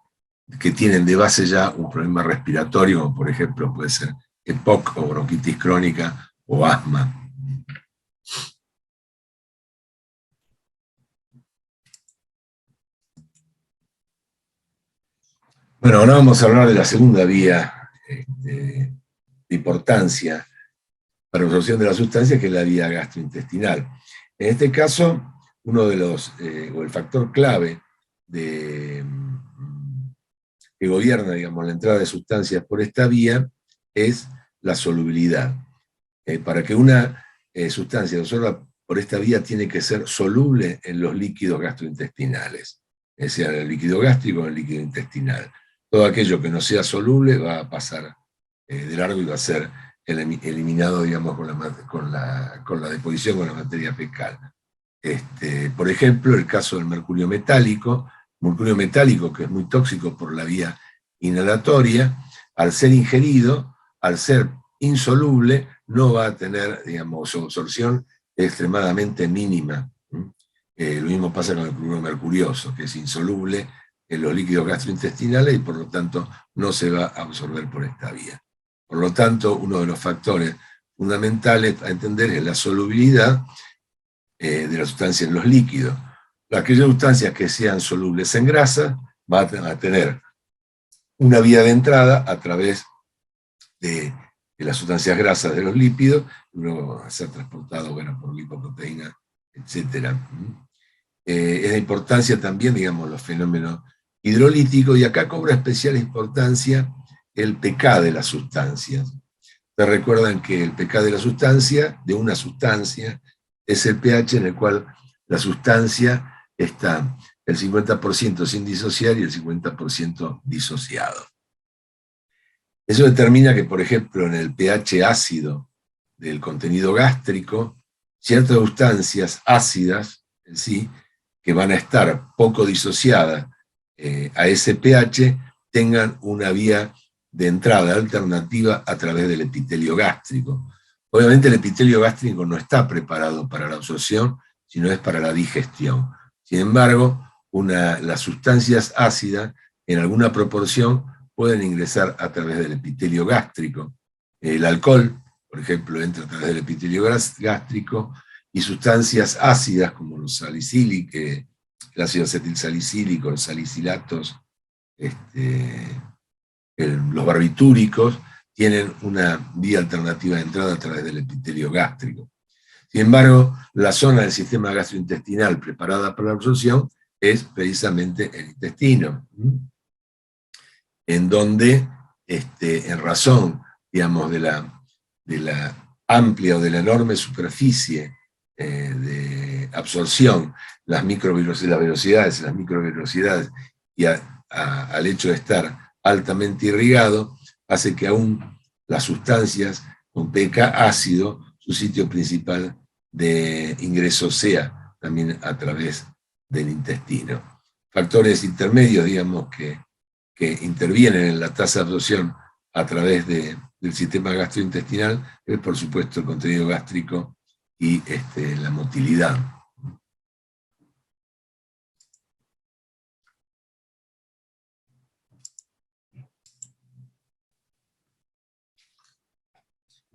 de base ya un problema respiratorio, como por ejemplo puede ser EPOC o bronquitis crónica o asma. Bueno, ahora vamos a hablar de la segunda vía de importancia para la absorción de la sustancia, que es la vía gastrointestinal. En este caso, uno de los, o el factor clave que gobierna, digamos, la entrada de sustancias por esta vía es la solubilidad. Para que una sustancia absorba por esta vía tiene que ser soluble en los líquidos gastrointestinales, es decir, en el líquido gástrico o en el líquido intestinal. Todo aquello que no sea soluble va a pasar de largo y va a ser eliminado, digamos, con la deposición, con la materia fecal. Por ejemplo, el caso del mercurio metálico que es muy tóxico por la vía inhalatoria, al ser ingerido, al ser insoluble, no va a tener, digamos, su absorción extremadamente mínima. Lo mismo pasa con el cloruro mercurioso, que es insoluble en los líquidos gastrointestinales y por lo tanto no se va a absorber por esta vía. Por lo tanto, uno de los factores fundamentales a entender es la solubilidad de la sustancia en los líquidos. Aquellas sustancias que sean solubles en grasa van a tener una vía de entrada a través de las sustancias grasas de los lípidos, y luego va a ser transportado, bueno, por lipoproteína, etc. Es de importancia también, digamos, los fenómenos hidrolíticos, y acá cobra especial importancia el pK de las sustancias. Ustedes recuerdan que el pK de la sustancia, de una sustancia, es el pH en el cual la sustancia está el 50% sin disociar y el 50% disociado. Eso determina que, por ejemplo, en el pH ácido del contenido gástrico, ciertas sustancias ácidas, en sí, que van a estar poco disociadas a ese pH, tengan una vía de entrada alternativa a través del epitelio gástrico. Obviamente el epitelio gástrico no está preparado para la absorción, sino es para la digestión. Sin embargo, las sustancias ácidas, en alguna proporción, pueden ingresar a través del epitelio gástrico. El alcohol, por ejemplo, entra a través del epitelio gástrico, y sustancias ácidas como los salicílicos, el ácido acetilsalicílico, los salicilatos, los barbitúricos, tienen una vía alternativa de entrada a través del epitelio gástrico. Sin embargo, la zona del sistema gastrointestinal preparada para la absorción es precisamente el intestino, en donde, en razón, digamos, de la amplia o de la enorme superficie de absorción, las velocidades, las microvelocidades, y al hecho de estar altamente irrigado, hace que aún las sustancias con pH ácido, su sitio principal de ingreso sea también a través del intestino. Factores intermedios, digamos, que intervienen en la tasa de absorción a través del sistema gastrointestinal es, por supuesto, el contenido gástrico y la motilidad.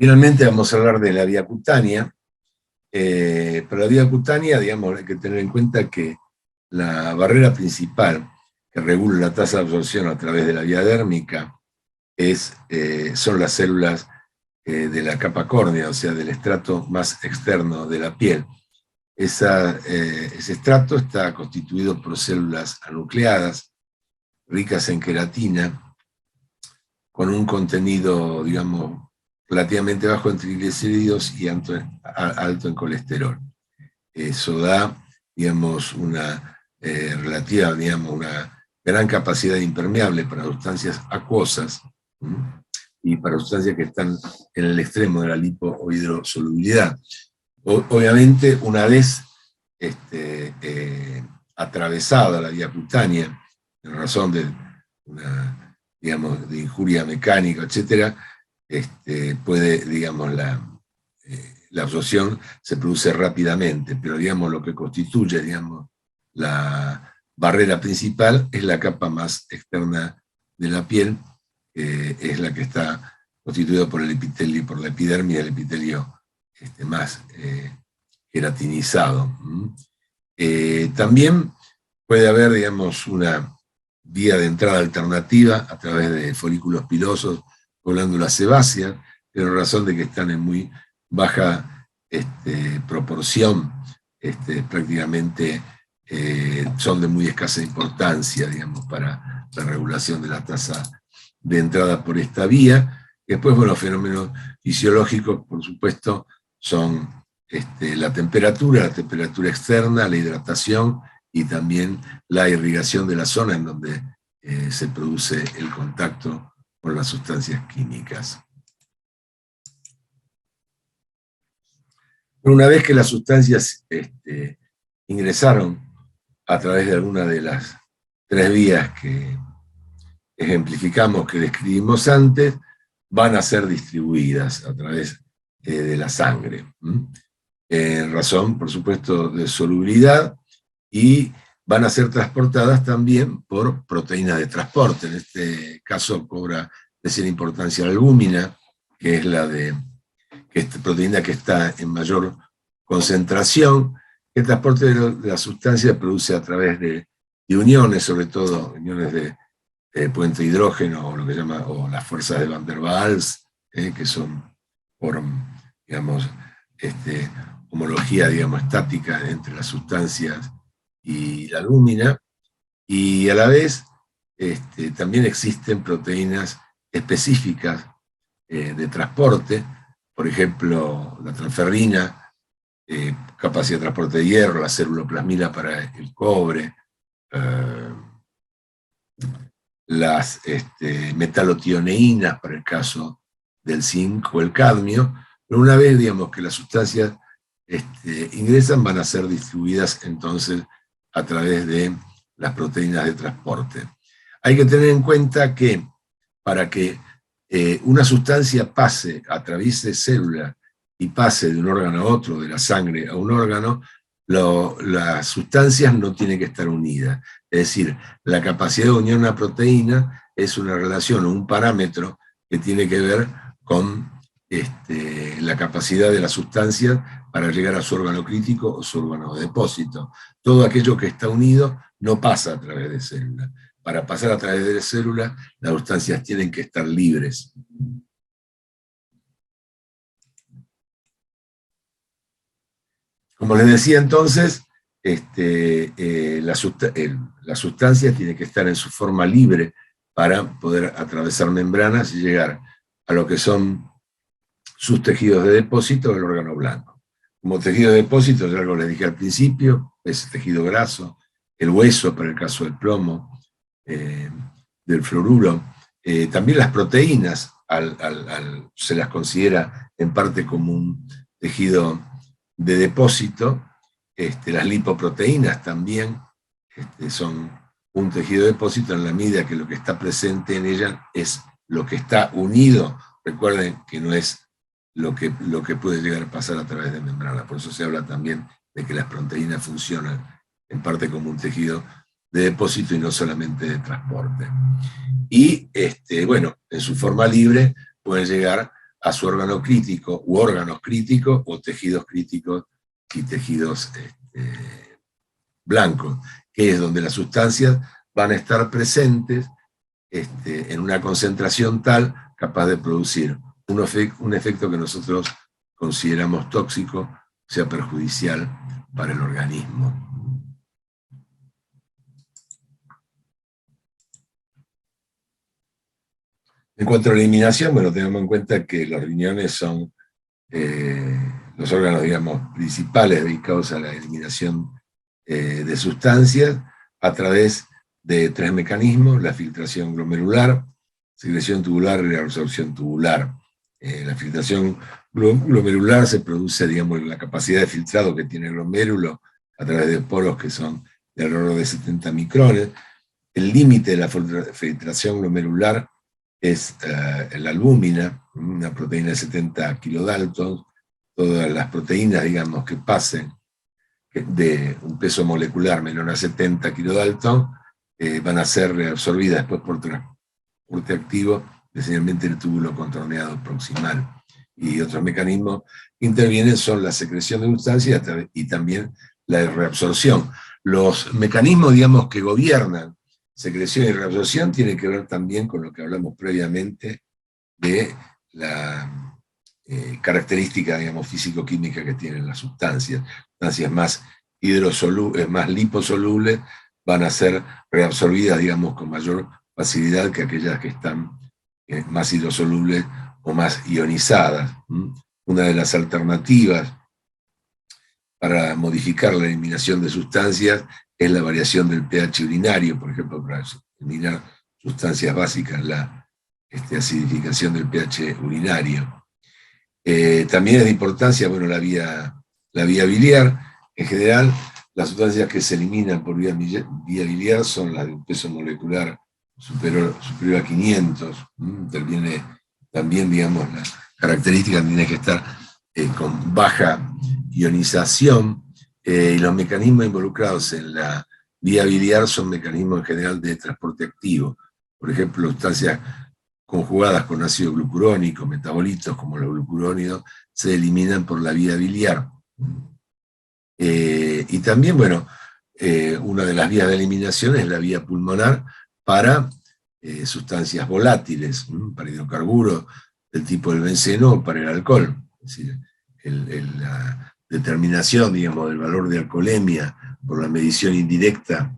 Finalmente vamos a hablar de la vía cutánea. Para la vía cutánea, digamos, hay que tener en cuenta que la barrera principal que regula la tasa de absorción a través de la vía dérmica son las células de la capa córnea, o sea, del estrato más externo de la piel. Ese estrato está constituido por células anucleadas, ricas en queratina, con un contenido, digamos, relativamente bajo en triglicéridos y alto en colesterol. Eso da, digamos, una una gran capacidad impermeable para sustancias acuosas y para sustancias que están en el extremo de la lipohidrosolubilidad. Obviamente, una vez atravesada la vía cutánea, en razón de una, digamos, de injuria mecánica, etc., puede, digamos, la absorción se produce rápidamente, pero, digamos, lo que constituye, digamos, la barrera principal es la capa más externa de la piel, es la que está constituida por el epitelio, por la epidermis, el epitelio más queratinizado. También puede haber, digamos, una vía de entrada alternativa a través de folículos pilosos o glándulas sebáceas, pero en razón de que están en muy baja proporción, prácticamente son de muy escasa importancia, digamos, para la regulación de la tasa de entrada por esta vía. Después, bueno, fenómenos fisiológicos, por supuesto, son la temperatura externa, la hidratación y también la irrigación de la zona en donde se produce el contacto con las sustancias químicas. Una vez que las sustancias ingresaron a través de alguna de las tres vías que ejemplificamos, que describimos antes, van a ser distribuidas a través de la sangre. En razón, por supuesto, de solubilidad, y van a ser transportadas también por proteínas de transporte. En este caso cobra especial importancia la albúmina, que es esta proteína que está en mayor concentración. El transporte de la sustancia se produce a través de uniones, sobre todo uniones de puente hidrógeno, o lo que llama, o las fuerzas de Van der Waals, que son por, digamos, homología, digamos, estática entre las sustancias y la albúmina, y a la vez también existen proteínas específicas de transporte, por ejemplo, la transferrina, capacidad de transporte de hierro, la ceruloplasmina para el cobre, las metalotioneínas para el caso del zinc o el cadmio, pero una vez, digamos, que las sustancias ingresan, van a ser distribuidas entonces a través de las proteínas de transporte. Hay que tener en cuenta que para que una sustancia atraviese células y pase de un órgano a otro, de la sangre a un órgano, las sustancias no tienen que estar unidas. Es decir, la capacidad de unión a una proteína es una relación o un parámetro que tiene que ver con la capacidad de la sustancia para llegar a su órgano crítico o su órgano de depósito. Todo aquello que está unido no pasa a través de células. Para pasar a través de células, las sustancias tienen que estar libres. Como les decía entonces, la sustancia tiene que estar en su forma libre para poder atravesar membranas y llegar a lo que son sus tejidos de depósito del órgano blanco. Como tejido de depósito, ya algo les dije al principio, es tejido graso, el hueso para el caso del plomo, del fluoruro. También las proteínas se las considera en parte como un tejido de depósito. Las lipoproteínas también son un tejido de depósito en la medida que lo que está presente en ella es lo que está unido. Recuerden que no es lo que puede llegar a pasar a través de membrana. Por eso se habla también de que las proteínas funcionan en parte como un tejido de depósito y no solamente de transporte. Y, bueno, en su forma libre pueden llegar a su órgano crítico u órganos críticos o tejidos críticos y tejidos blancos, que es donde las sustancias van a estar presentes en una concentración tal capaz de producir un efecto que nosotros consideramos tóxico, o sea, perjudicial para el organismo. En cuanto a la eliminación, bueno, tenemos en cuenta que los riñones son los órganos, digamos, principales dedicados a la eliminación de sustancias a través de 3 mecanismos: la filtración glomerular, secreción tubular y la absorción tubular. La filtración glomerular se produce, digamos, la capacidad de filtrado que tiene el glomérulo a través de poros que son de alrededor de 70 micrones. El límite de la filtración glomerular es la albúmina, una proteína de 70 kilodaltons. Todas las proteínas, digamos, que pasen de un peso molecular menor a 70 kilodalton van a ser reabsorbidas después por transporte activo, especialmente el túbulo contorneado proximal. Y otros mecanismos que intervienen son la secreción de sustancias y también la reabsorción. Los mecanismos, digamos, que gobiernan secreción y reabsorción tienen que ver también con lo que hablamos previamente de la característica, digamos, físico-química que tienen las sustancias. Sustancias más hidrosolubles, más liposolubles, van a ser reabsorbidas, digamos, con mayor facilidad que aquellas que están más hidrosolubles o más ionizadas. Una de las alternativas para modificar la eliminación de sustancias es la variación del pH urinario, por ejemplo, para eliminar sustancias básicas, la acidificación del pH urinario. También es de importancia, bueno, la vía biliar. En general, las sustancias que se eliminan por vía biliar son las de un peso molecular superior a 500. Interviene también, digamos, la característica tiene que estar con baja ionización, y los mecanismos involucrados en la vía biliar son mecanismos en general de transporte activo. Por ejemplo, sustancias conjugadas con ácido glucurónico, metabolitos como los glucurónidos, se eliminan por la vía biliar. Y también, bueno, una de las vías de eliminación es la vía pulmonar para sustancias volátiles, para hidrocarburos del tipo del benceno o para el alcohol. Es decir, la determinación, digamos, del valor de alcoholemia por la medición indirecta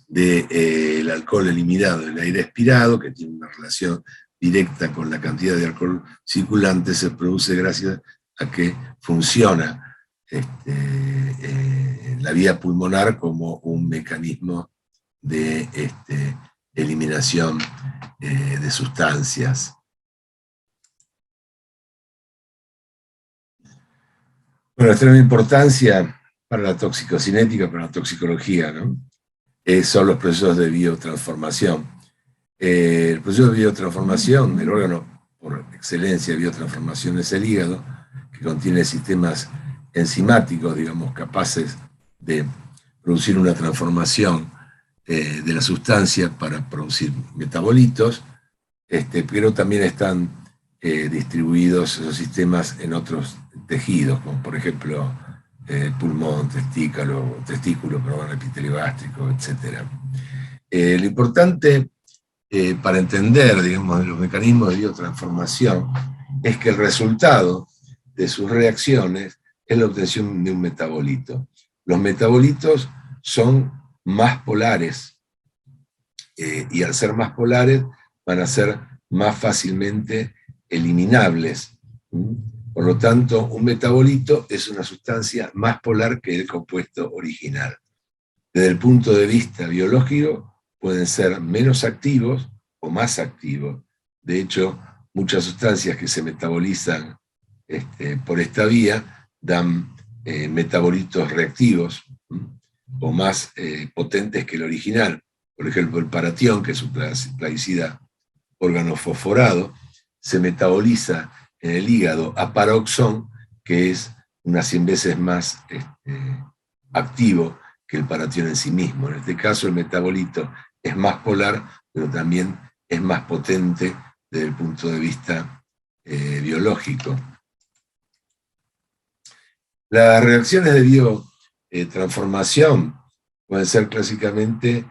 del alcohol eliminado del aire expirado, que tiene una relación directa con la cantidad de alcohol circulante, se produce gracias a que funciona la vía pulmonar como un mecanismo de eliminación de sustancias. Bueno, extrema importancia para la toxicocinética, para la toxicología, ¿no? Son los procesos de biotransformación. El proceso de biotransformación, el órgano por excelencia de biotransformación es el hígado, que contiene sistemas enzimáticos, digamos, capaces de producir una transformación de la sustancia para producir metabolitos, pero también están distribuidos esos sistemas en otros tejidos, como por ejemplo pulmón, testículo, epitelio gástrico, etc. Lo importante para entender, digamos, los mecanismos de biotransformación es que el resultado de sus reacciones es la obtención de un metabolito. Los metabolitos son más polares y al ser más polares van a ser más fácilmente eliminables. Por lo tanto, un metabolito es una sustancia más polar que el compuesto original. Desde el punto de vista biológico, pueden ser menos activos o más activos. De hecho, muchas sustancias que se metabolizan por esta vía dan metabolitos reactivos o más potentes que el original. Por ejemplo, el paratión, que es un plaguicida órgano fosforado, se metaboliza en el hígado a paroxón, que es unas 100 veces más activo que el paratión en sí mismo. En este caso, el metabolito es más polar, pero también es más potente desde el punto de vista biológico. Las reacciones de biotransformación pueden ser clásicamente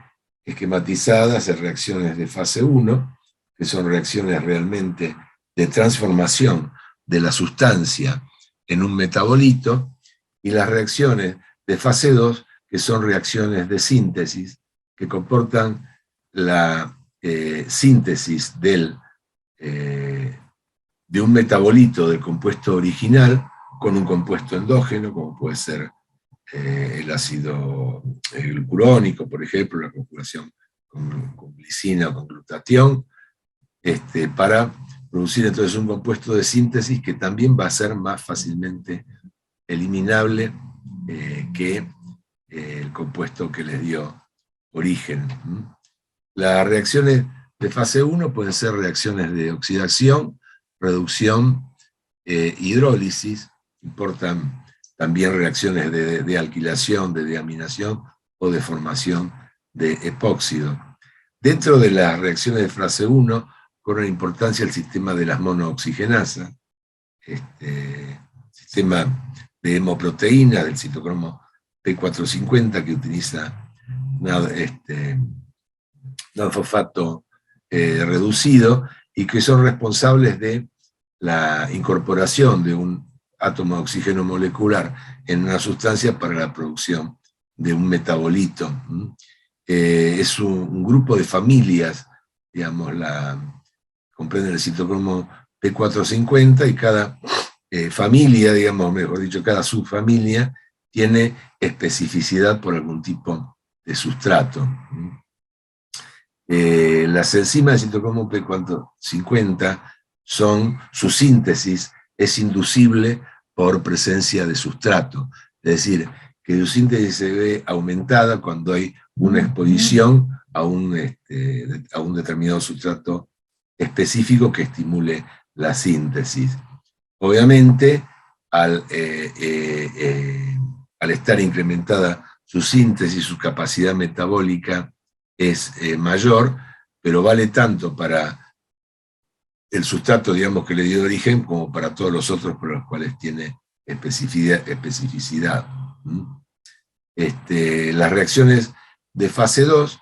esquematizadas en reacciones de fase 1, que son reacciones realmente de transformación de la sustancia en un metabolito, y las reacciones de fase 2, que son reacciones de síntesis, que comportan la síntesis de un metabolito del compuesto original con un compuesto endógeno, como puede ser el ácido glucurónico, por ejemplo, la conjugación con glicina o con glutatión, para producir entonces un compuesto de síntesis que también va a ser más fácilmente eliminable que el compuesto que les dio origen. Las reacciones de fase 1 pueden ser reacciones de oxidación, reducción, hidrólisis, importan también reacciones de alquilación, de deaminación o de formación de epóxido. Dentro de las reacciones de fase 1 cobra importancia el sistema de las monooxigenasas, sistema de hemoproteína del citocromo P450 que utiliza fosfato reducido y que son responsables de la incorporación de un átomo de oxígeno molecular en una sustancia para la producción de un metabolito. Es un grupo de familias, digamos, comprenden el citocromo P450 y cada familia, digamos, mejor dicho, cada subfamilia tiene especificidad por algún tipo de sustrato. Las enzimas del citocromo P450 su síntesis es inducible por presencia de sustrato, es decir, que su síntesis se ve aumentada cuando hay una exposición a un determinado sustrato específico que estimule la síntesis. Obviamente, al estar incrementada su síntesis, su capacidad metabólica es mayor, pero vale tanto para el sustrato, digamos, que le dio origen, como para todos los otros por los cuales tiene especificidad. Las reacciones de fase 2,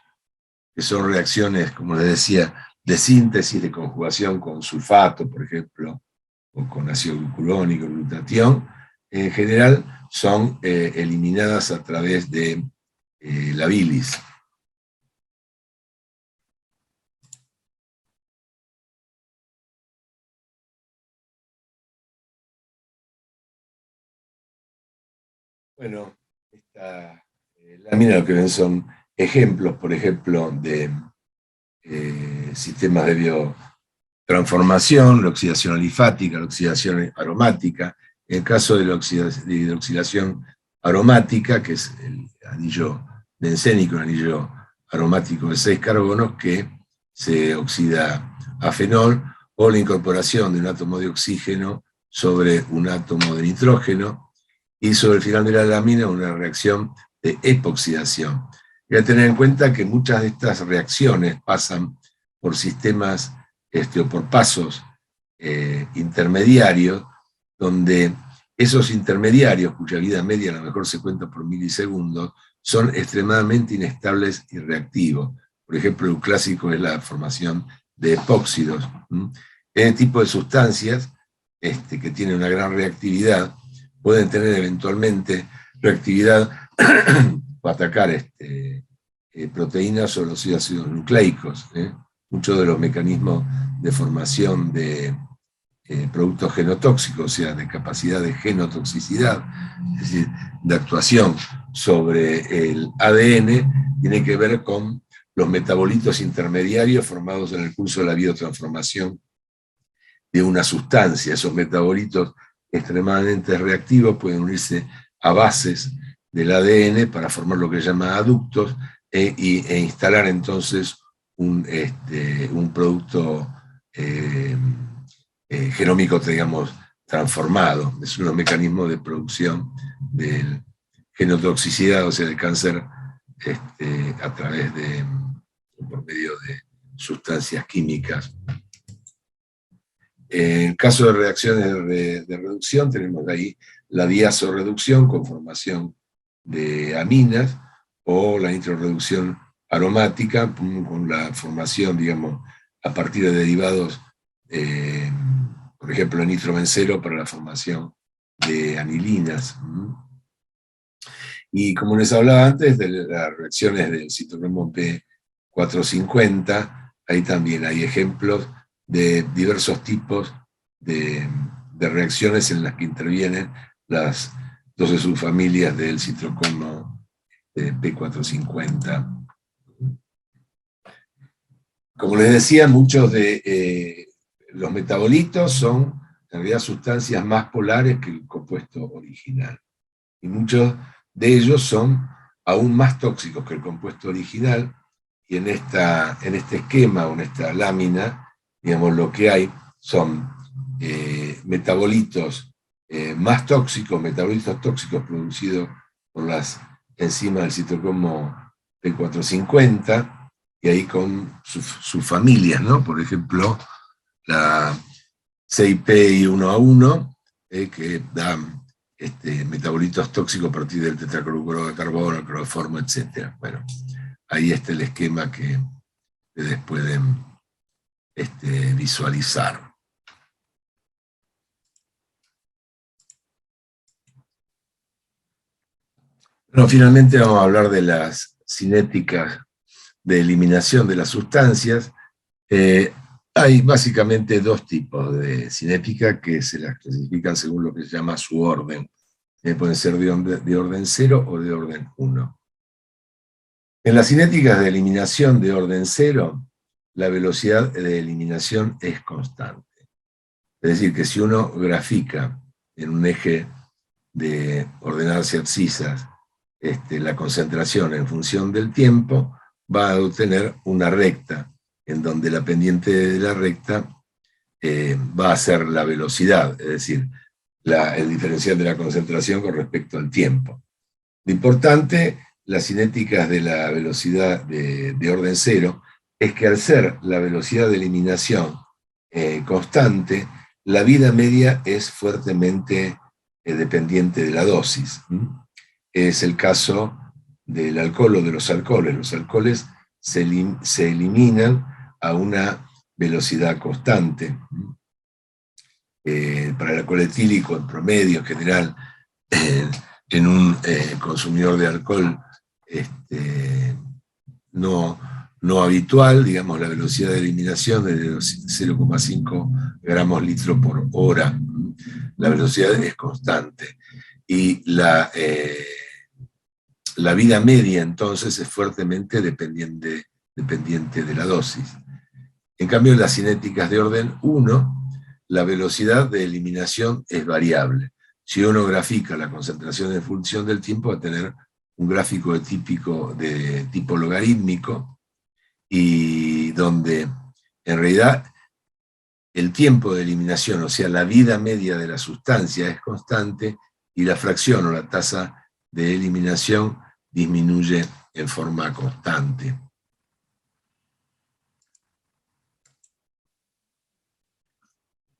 que son reacciones, como les decía, de síntesis, de conjugación con sulfato, por ejemplo, o con ácido glucurónico, glutatión, en general son eliminadas a través de la bilis. Bueno, esta lámina lo que ven son ejemplos, por ejemplo, de sistemas de biotransformación, la oxidación alifática, la oxidación aromática. En el caso de la hidroxilación aromática, que es el anillo bencénico, un anillo aromático de 6 carbonos que se oxida a fenol, o la incorporación de un átomo de oxígeno sobre un átomo de nitrógeno, y sobre el final de la lámina una reacción de epoxidación. Hay que tener en cuenta que muchas de estas reacciones pasan por sistemas o por pasos intermediarios, donde esos intermediarios, cuya vida media a lo mejor se cuenta por milisegundos, son extremadamente inestables y reactivos. Por ejemplo, el clásico es la formación de epóxidos. Este tipo de sustancias que tienen una gran reactividad pueden tener eventualmente reactividad para atacar proteínas o los ácidos nucleicos. Muchos de los mecanismos de formación de productos genotóxicos, o sea, de capacidad de genotoxicidad, es decir, de actuación sobre el ADN, tiene que ver con los metabolitos intermediarios formados en el curso de la biotransformación de una sustancia. Esos metabolitos extremadamente reactivos pueden unirse a bases del ADN para formar lo que se llama aductos e instalar entonces un producto genómico, digamos, transformado. Es un mecanismo de producción de genotoxicidad, o sea, de cáncer a través por medio de sustancias químicas. En caso de reacciones de reducción, tenemos ahí la diazorreducción con formación de aminas, o la nitroreducción aromática con la formación, digamos, a partir de derivados, por ejemplo, nitrobenceno para la formación de anilinas. Y como les hablaba antes de las reacciones del citocromo P450, ahí también hay ejemplos de diversos tipos de reacciones en las que intervienen las 12 subfamilias del citocromo P450. Como les decía, muchos de los metabolitos son en realidad sustancias más polares que el compuesto original. Y muchos de ellos son aún más tóxicos que el compuesto original, y en este esquema o en esta lámina, digamos, lo que hay son metabolitos más tóxicos, metabolitos tóxicos producidos por las enzimas del citocromo P450, y ahí con sus familias, ¿no? Por ejemplo, la CIP1A1, que da metabolitos tóxicos a partir del tetracloruro de carbono, el cloroformo, etc. Bueno, ahí está el esquema que ustedes pueden visualizar. Bueno, finalmente vamos a hablar de las cinéticas de eliminación de las sustancias. Hay básicamente dos tipos de cinética que se las clasifican según lo que se llama su orden. Pueden ser de orden 0 o de orden 1. En las cinéticas de eliminación de orden 0, la velocidad de eliminación es constante. Es decir, que si uno grafica en un eje de ordenadas y abscisas la concentración en función del tiempo, va a obtener una recta, en donde la pendiente de la recta va a ser la velocidad, es decir, el diferencial de la concentración con respecto al tiempo. Lo importante, las cinéticas de la velocidad de orden 0, es que al ser la velocidad de eliminación constante, la vida media es fuertemente dependiente de la dosis. Es el caso del alcohol o de los alcoholes. Los alcoholes se eliminan a una velocidad constante. Para el alcohol etílico, en promedio, en general, en un consumidor de alcohol no habitual, digamos, la velocidad de eliminación es de 0,5 gramos litro por hora. La velocidad es constante. Y la vida media, entonces, es fuertemente dependiente de la dosis. En cambio, en las cinéticas de orden 1, la velocidad de eliminación es variable. Si uno grafica la concentración en función del tiempo, va a tener un gráfico de tipo logarítmico, y donde en realidad el tiempo de eliminación, o sea, la vida media de la sustancia es constante, y la fracción o la tasa de eliminación disminuye en forma constante.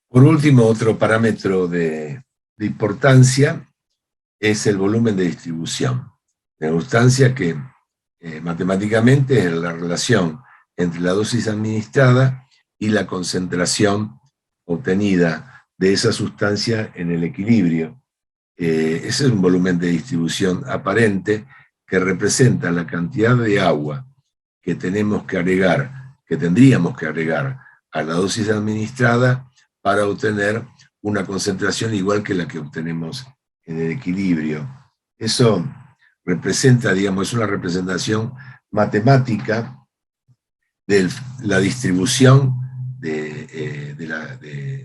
Por último, otro parámetro de importancia es el volumen de distribución. La sustancia que matemáticamente es la relación entre la dosis administrada y la concentración obtenida de esa sustancia en el equilibrio. Ese es un volumen de distribución aparente que representa la cantidad de agua que tenemos que agregar, que tendríamos que agregar a la dosis administrada para obtener una concentración igual que la que obtenemos en el equilibrio. Eso representa, digamos, es una representación matemática de la distribución de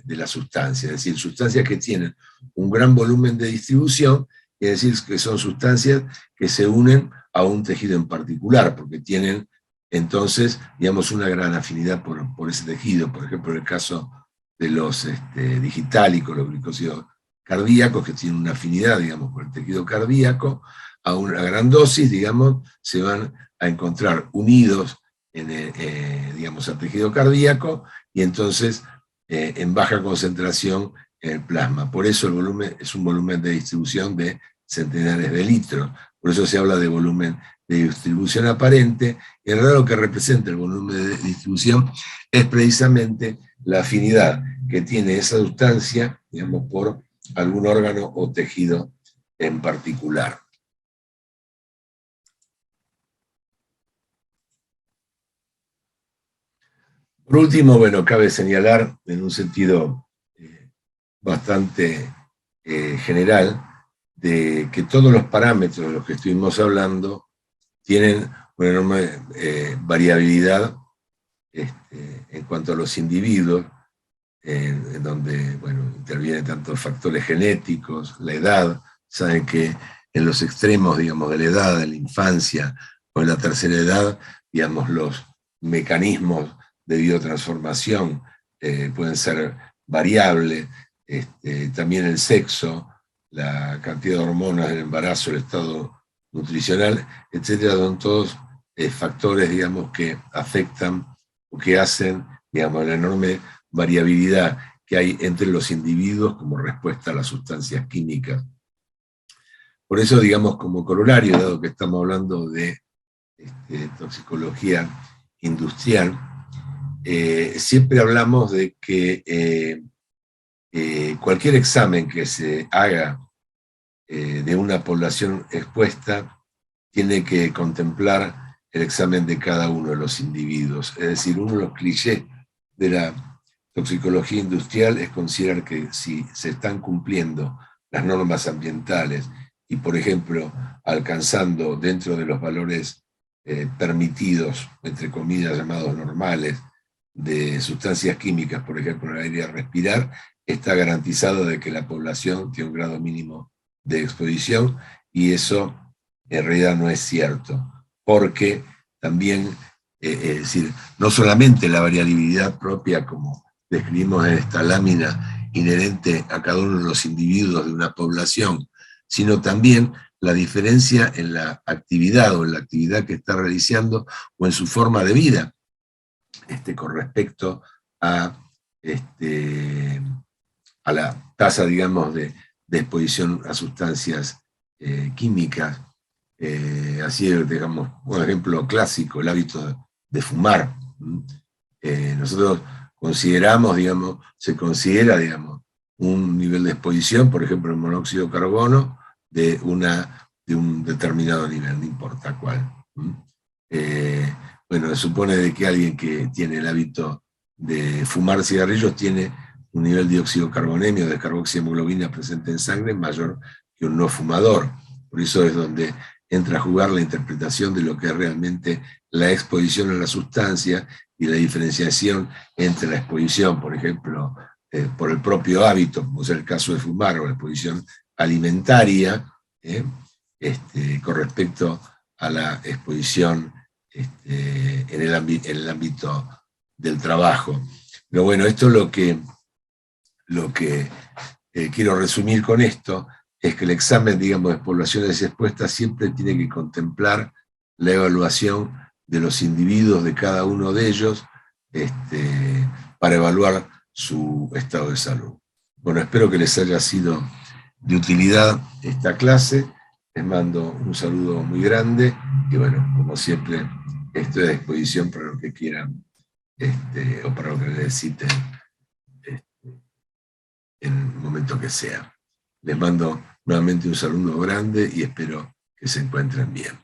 la sustancia, es decir, sustancias que tienen un gran volumen de distribución, es decir, que son sustancias que se unen a un tejido en particular, porque tienen entonces, digamos, una gran afinidad por ese tejido. Por ejemplo, en el caso de los digitálicos, los glicósidos cardíacos, que tienen una afinidad, digamos, con el tejido cardíaco, a una gran dosis, digamos, se van a encontrar unidos digamos, al tejido cardíaco, y entonces en baja concentración en el plasma. Por eso el volumen es un volumen de distribución de centenares de litros. Por eso se habla de volumen de distribución aparente. Y en realidad lo que representa el volumen de distribución es precisamente la afinidad que tiene esa sustancia, digamos, por algún órgano o tejido en particular. Por último, bueno, cabe señalar en un sentido bastante general de que todos los parámetros de los que estuvimos hablando tienen una enorme variabilidad en cuanto a los individuos, en donde bueno, intervienen tantos factores genéticos, la edad. Saben que en los extremos, digamos, de la edad, de la infancia o en la tercera edad, digamos, los mecanismos de biotransformación pueden ser variables, también el sexo, la cantidad de hormonas del embarazo, el estado nutricional, etcétera, son todos factores, digamos, que afectan o que hacen, digamos, la enorme variabilidad que hay entre los individuos como respuesta a las sustancias químicas. Por eso, digamos, como corolario, dado que estamos hablando de toxicología industrial, siempre hablamos de que cualquier examen que se haga de una población expuesta tiene que contemplar el examen de cada uno de los individuos. Es decir, uno de los clichés de la toxicología industrial es considerar que si se están cumpliendo las normas ambientales y, por ejemplo, alcanzando dentro de los valores permitidos, entre comillas, llamados normales, de sustancias químicas, por ejemplo, en el aire a respirar, está garantizado de que la población tiene un grado mínimo de exposición, y eso en realidad no es cierto, porque también, es decir, no solamente la variabilidad propia, como describimos en esta lámina, inherente a cada uno de los individuos de una población, sino también la diferencia en la actividad o en la actividad que está realizando o en su forma de vida, con respecto a la tasa, digamos, de exposición a sustancias químicas. Así, digamos, un ejemplo clásico, el hábito de fumar. Nosotros consideramos, digamos, se considera, digamos, un nivel de exposición, por ejemplo, el monóxido de carbono, de un determinado nivel, no importa cuál. Bueno, se supone de que alguien que tiene el hábito de fumar cigarrillos tiene un nivel de dióxido de carbonemio, de carboxihemoglobina presente en sangre mayor que un no fumador. Por eso es donde entra a jugar la interpretación de lo que es realmente la exposición a la sustancia y la diferenciación entre la exposición, por ejemplo, por el propio hábito, como es el caso de fumar, o la exposición alimentaria, con respecto a la exposición en el ámbito del trabajo. Pero bueno, esto es lo que quiero resumir con esto, es que el examen, digamos, de poblaciones expuestas siempre tiene que contemplar la evaluación de los individuos, de cada uno de ellos, para evaluar su estado de salud. Bueno, espero que les haya sido de utilidad esta clase. Les mando un saludo muy grande y bueno, como siempre, estoy a disposición para lo que quieran o para lo que necesiten en el momento que sea. Les mando nuevamente un saludo grande y espero que se encuentren bien.